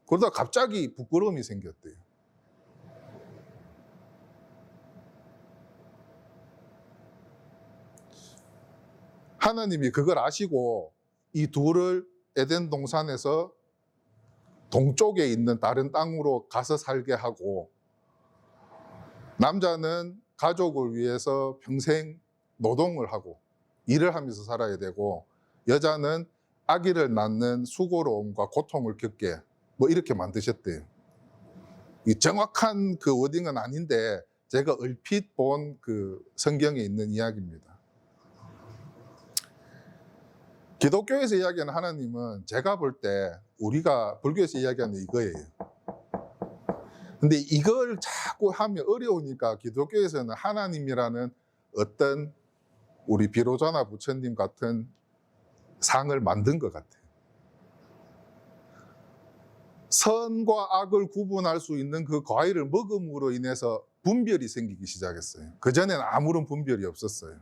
그러다가 갑자기 부끄러움이 생겼대요. 하나님이 그걸 아시고 이 둘을 에덴 동산에서 동쪽에 있는 다른 땅으로 가서 살게 하고 남자는 가족을 위해서 평생 노동을 하고 일을 하면서 살아야 되고 여자는 아기를 낳는 수고로움과 고통을 겪게 뭐 이렇게 만드셨대요. 이 정확한 그 워딩은 아닌데 제가 얼핏 본 그 성경에 있는 이야기입니다. 기독교에서 이야기하는 하나님은 제가 볼 때 우리가 불교에서 이야기하는 이거예요. 근데 이걸 자꾸 하면 어려우니까 기독교에서는 하나님이라는 어떤 우리 비로자나 부처님 같은 상을 만든 것 같아요. 선과 악을 구분할 수 있는 그 과일을 먹음으로 인해서 분별이 생기기 시작했어요. 그전에는 아무런 분별이 없었어요.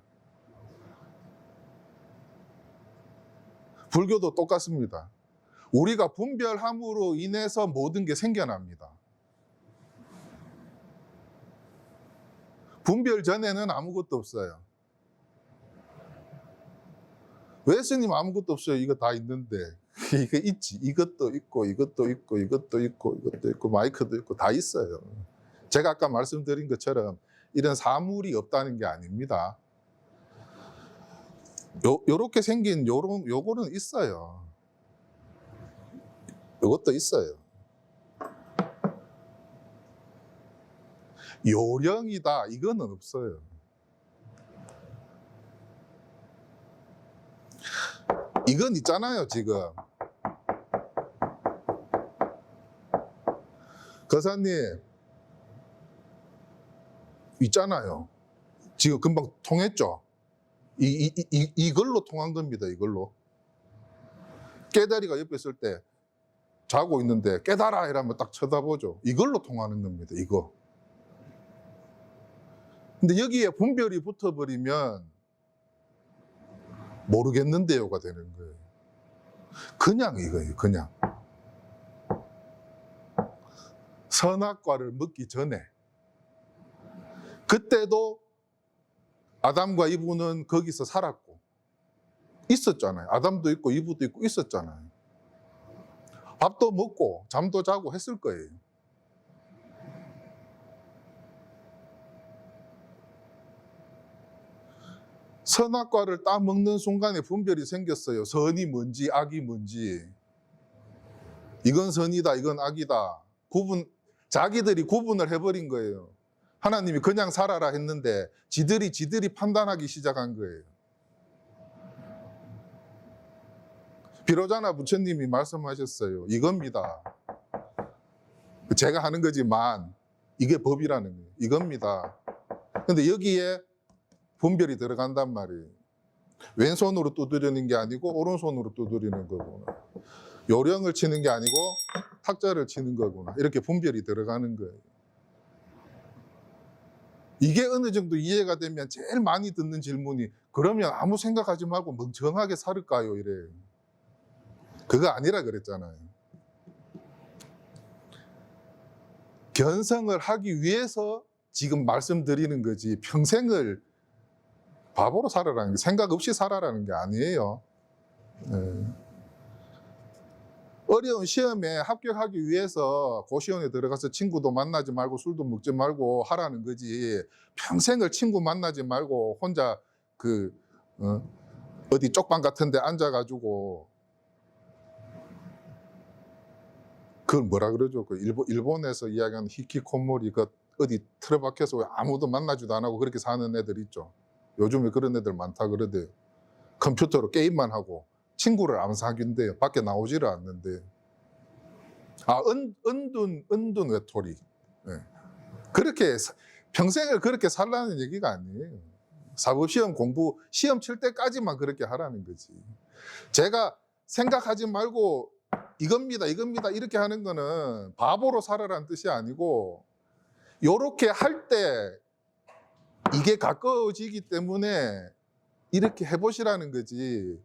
불교도 똑같습니다. 우리가 분별함으로 인해서 모든 게 생겨납니다. 분별 전에는 아무것도 없어요. 왜 스님 아무것도 없어요? 이거 다 있는데. 이거 있지. 이것도 있고, 이것도 있고, 이것도 있고, 이것도 있고, 마이크도 있고, 다 있어요. 제가 아까 말씀드린 것처럼 이런 사물이 없다는 게 아닙니다. 요렇게 생긴 요거는 있어요. 요것도 있어요. 요령이다, 이거는 없어요. 이건 있잖아요, 지금. 거사님, 있잖아요. 지금 금방 통했죠? 이걸로 통한 겁니다, 이걸로. 깨다리가 옆에 있을 때 자고 있는데 깨달아 이러면 딱 쳐다보죠. 이걸로 통하는 겁니다, 이거. 근데 여기에 분별이 붙어버리면 모르겠는데요가 되는 거예요. 그냥 이거예요, 그냥. 선악과를 먹기 전에. 그때도 아담과 이브는 거기서 살았고 있었잖아요. 아담도 있고 이브도 있고 있었잖아요. 밥도 먹고 잠도 자고 했을 거예요. 선악과를 딱 먹는 순간에 분별이 생겼어요. 선이 뭔지 악이 뭔지. 이건 선이다, 이건 악이다. 자기들이 구분을 해버린 거예요. 하나님이 그냥 살아라 했는데 지들이 판단하기 시작한 거예요. 비로자나 부처님이 말씀하셨어요. 이겁니다. 제가 하는 거지만 이게 법이라는 거예요. 이겁니다. 근데 여기에 분별이 들어간단 말이에요. 왼손으로 두드리는 게 아니고 오른손으로 두드리는 거구나. 요령을 치는 게 아니고 탁자를 치는 거구나. 이렇게 분별이 들어가는 거예요. 이게 어느 정도 이해가 되면 제일 많이 듣는 질문이 그러면 아무 생각하지 말고 멍청하게 살을까요? 이래요. 그거 아니라 그랬잖아요. 견성을 하기 위해서 지금 말씀드리는 거지 평생을 바보로 살아라는 게, 생각 없이 살아라는 게 아니에요. 네. 어려운 시험에 합격하기 위해서 고시원에 들어가서 친구도 만나지 말고 술도 먹지 말고 하라는 거지, 평생을 친구 만나지 말고 혼자 어디 쪽방 같은 데 앉아가지고, 그걸 뭐라 그러죠? 일본에서 이야기하는 히키코모리, 어디 틀에 박혀서 아무도 만나지도 안 하고 그렇게 사는 애들 있죠. 요즘에 그런 애들 많다 그러대요. 컴퓨터로 게임만 하고 친구를 안 사귄대요. 밖에 나오지를 않는데. 은둔 외톨이. 네. 그렇게 평생을 그렇게 살라는 얘기가 아니에요. 사법시험 공부 시험 칠 때까지만 그렇게 하라는 거지. 제가 생각하지 말고 이겁니다 이렇게 하는 거는 바보로 살아라는 뜻이 아니고, 요렇게 할 때 이게 가까워지기 때문에 이렇게 해보시라는 거지,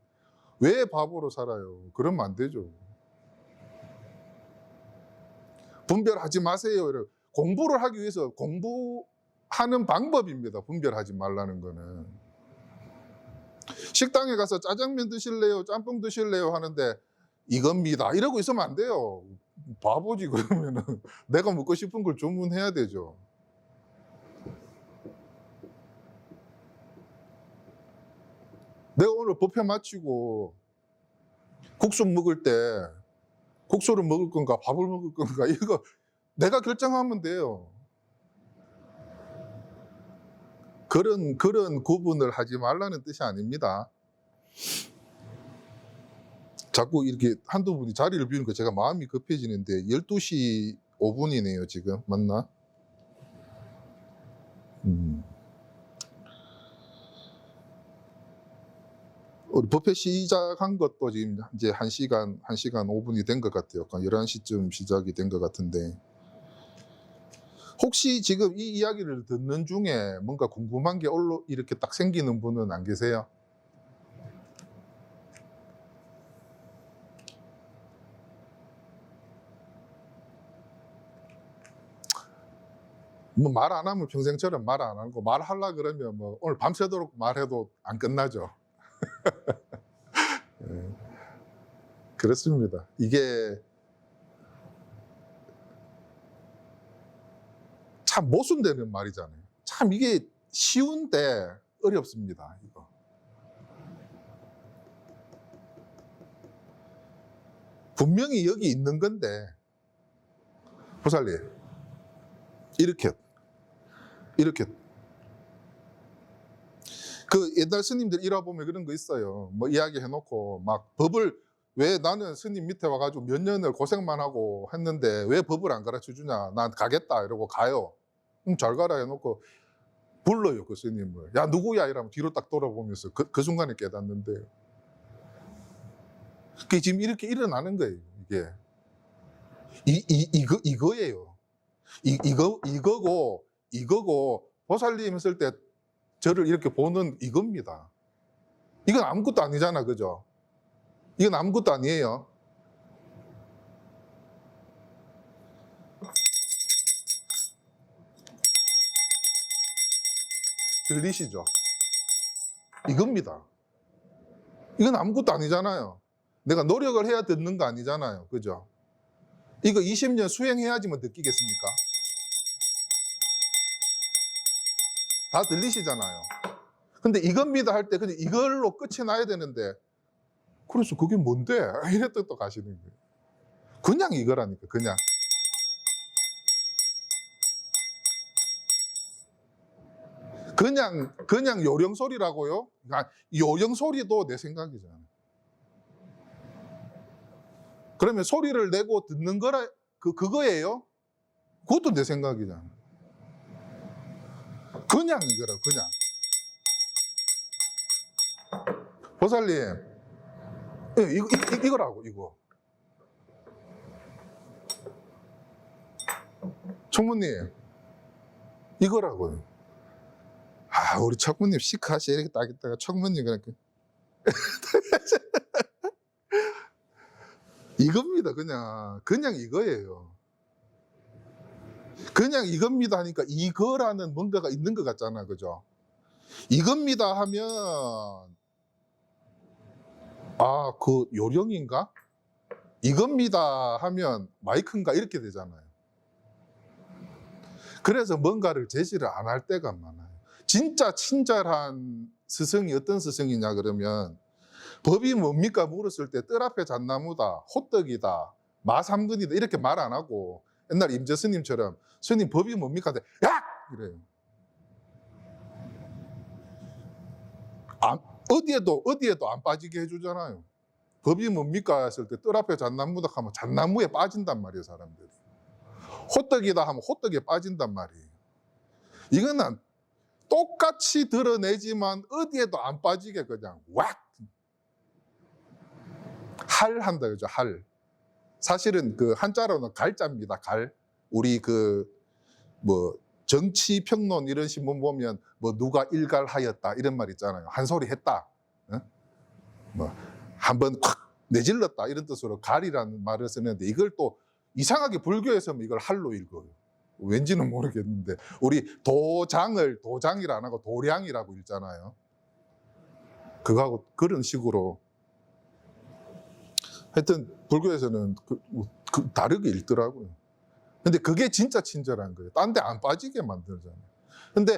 왜 바보로 살아요? 그러면 안 되죠. 분별하지 마세요. 공부를 하기 위해서 공부하는 방법입니다. 분별하지 말라는 거는. 식당에 가서 짜장면 드실래요? 짬뽕 드실래요? 하는데 이겁니다 이러고 있으면 안 돼요. 바보지. 그러면은 내가 먹고 싶은 걸 주문해야 되죠. 내가 오늘 뷔페 마치고 국수 먹을 때 국수를 먹을 건가 밥을 먹을 건가, 이거 내가 결정하면 돼요. 그런 구분을 하지 말라는 뜻이 아닙니다. 자꾸 이렇게 한두 분이 자리를 비우니까 제가 마음이 급해지는데 12시 5분이네요 지금. 맞나? 우리 뷔페 시작한 것도 지금 이제 1시간 5분이 된 것 같아요. 11시쯤 시작이 된 것 같은데, 혹시 지금 이 이야기를 듣는 중에 뭔가 궁금한 게 이렇게 딱 생기는 분은 안 계세요? 뭐 말 안 하면 평생처럼 말 안 하고, 말하려 그러면 뭐 오늘 밤새도록 말해도 안 끝나죠. 예, 그렇습니다. 이게 참 모순되는 말이잖아요. 참 이게 쉬운데 어렵습니다. 이거. 분명히 여기 있는 건데, 보살님, 이렇게 그 옛날 스님들 일화 보면 그런 거 있어요. 뭐 이야기 해놓고 막 법을, 왜 나는 스님 밑에 와가지고 몇 년을 고생만 하고 했는데 왜 법을 안 가르쳐 주냐, 난 가겠다 이러고 가요. 잘 가라 해놓고 불러요, 그 스님을. 야, 누구야 이러면 뒤로 딱 돌아보면서 그 순간에 깨닫는데요. 그게 지금 이렇게 일어나는 거예요. 이게 이거예요. 이거고 보살님 했을 때 저를 이렇게 보는 이겁니다. 이건 아무것도 아니잖아, 그죠? 이건 아무것도 아니에요. 들리시죠? 이겁니다. 이건 아무것도 아니잖아요. 내가 노력을 해야 듣는 거 아니잖아요, 그죠? 이거 20년 수행해야지만 느끼겠습니까? 다 들리시잖아요. 근데 이겁니다 할 때 그냥 이걸로 끝이 나야 되는데, 그래서 그게 뭔데? 이랬더니 또 가시는 거예요. 그냥 이거라니까, 그냥. 그냥 요령 소리라고요? 요령 소리도 내 생각이잖아요. 그러면 소리를 내고 듣는 거라, 그거예요? 그것도 내 생각이잖아요. 그냥 이거라, 그냥. 보살님, 이거라고, 이거. 총무님, 이거라고요. 아, 우리 총무님 시크하시, 이렇게 딱 있다가 총무님 그냥. 이겁니다, 그냥 이거예요. 그냥 이겁니다 하니까 이거라는 뭔가가 있는 것 같잖아, 그죠? 이겁니다 하면, 아, 그 요령인가? 이겁니다 하면 마이크인가? 이렇게 되잖아요. 그래서 뭔가를 제시를 안 할 때가 많아요. 진짜 친절한 스승이 어떤 스승이냐 그러면, 법이 뭡니까 물었을 때 뜰 앞에 잣나무다, 호떡이다, 마삼근이다 이렇게 말 안 하고, 옛날 임재 스님처럼 스님 법이 뭡니까? 야! 이래요. 어디에도 안 빠지게 해주잖아요. 법이 뭡니까 했을 때 뜰 앞에 잣나무다 하면 잣나무에 빠진단 말이에요, 사람들이. 호떡이다 하면 호떡에 빠진단 말이에요. 이거는 똑같이 드러내지만 어디에도 안 빠지게 그냥 왁! 할 한다, 그죠? 할. 사실은 그 한자로는 갈자입니다, 갈. 우리 뭐 정치 평론 이런 신문 보면 뭐 누가 일갈하였다 이런 말 있잖아요. 한 소리 했다. 뭐 한번 확 내질렀다 이런 뜻으로 갈이라는 말을 쓰는데, 이걸 또 이상하게 불교에서는 이걸 할로 읽어요. 왠지는 모르겠는데, 우리 도장이라 안 하고 도량이라고 읽잖아요. 그거하고 그런 식으로 하여튼 불교에서는 다르게 읽더라고요. 근데 그게 진짜 친절한 거예요. 딴 데 안 빠지게 만들잖아요. 근데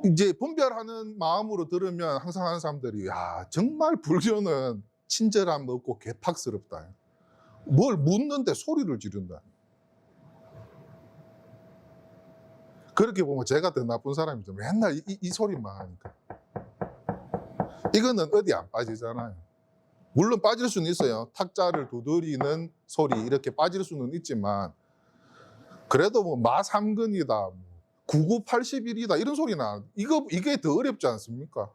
이제 분별하는 마음으로 들으면 항상 하는 사람들이, 야, 정말 불교는 친절함 없고 개팍스럽다. 뭘 묻는데 소리를 지른다. 그렇게 보면 제가 더 나쁜 사람이죠. 맨날 이 소리만 하니까. 이거는 어디 안 빠지잖아요. 물론 빠질 수는 있어요. 탁자를 두드리는 소리 이렇게 빠질 수는 있지만, 그래도 뭐 마삼근이다, 9981이다 이런 소리나 이게 더 어렵지 않습니까?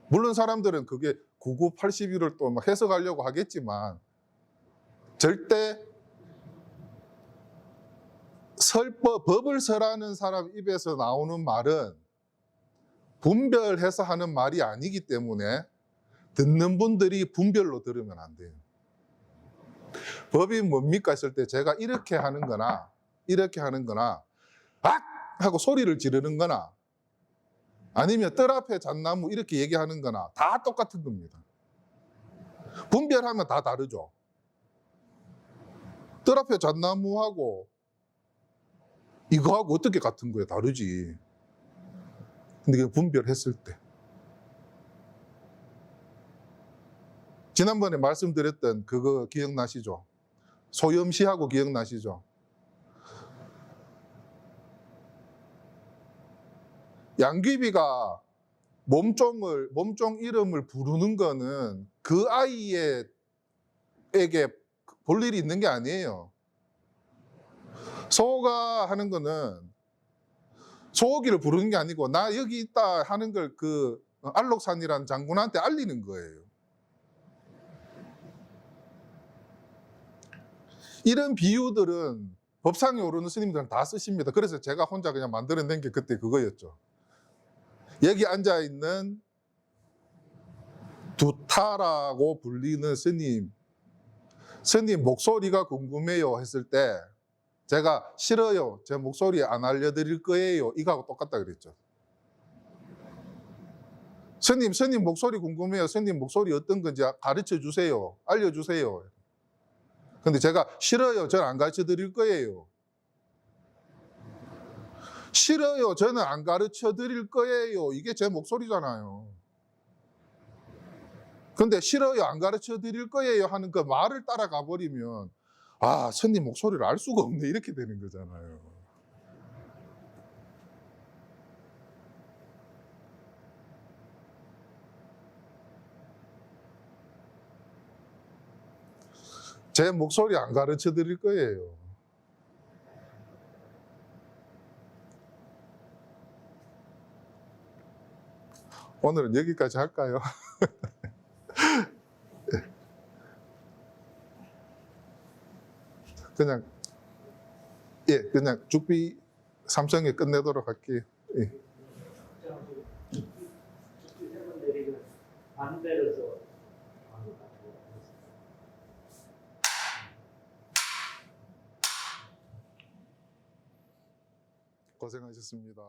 물론 사람들은 그게 9981을 또 막 해석하려고 하겠지만, 절대 법을 설하는 사람 입에서 나오는 말은 분별해서 하는 말이 아니기 때문에 듣는 분들이 분별로 들으면 안 돼요. 법이 뭡니까 했을 때 제가 이렇게 하는 거나 악! 하고 소리를 지르는 거나 아니면 뜰 앞에 잣나무 이렇게 얘기하는 거나 다 똑같은 겁니다. 분별하면 다 다르죠. 뜰 앞에 잣나무하고 이거하고 어떻게 같은 거예요? 다르지. 근데 그 분별했을 때. 지난번에 말씀드렸던 그거 기억나시죠? 소염시하고 기억나시죠? 양귀비가 몸종 이름을 부르는 거는 그 아이에게 볼 일이 있는 게 아니에요. 소가 하는 거는 소고기를 부르는 게 아니고 나 여기 있다 하는 걸 그 알록산이라는 장군한테 알리는 거예요. 이런 비유들은 법상에 오르는 스님들은 다 쓰십니다. 그래서 제가 혼자 그냥 만들어낸 게 그때 그거였죠. 여기 앉아있는 두타라고 불리는 스님 목소리가 궁금해요 했을 때 제가 싫어요, 제 목소리 안 알려드릴 거예요, 이거하고 똑같다 그랬죠. 스님 목소리 궁금해요, 스님 목소리 어떤 건지 가르쳐 주세요, 알려주세요. 근데 제가 싫어요, 저는 안 가르쳐 드릴 거예요. 싫어요, 저는 안 가르쳐 드릴 거예요. 이게 제 목소리잖아요. 근데 싫어요, 안 가르쳐 드릴 거예요 하는 그 말을 따라가 버리면 아, 스님 목소리를 알 수가 없네 이렇게 되는 거잖아요. 제 목소리 안 가르쳐 드릴 거예요. 오늘은 여기까지 할까요? 그냥 죽비 삼성에 끝내도록 할게요. 예. 고생하셨습니다.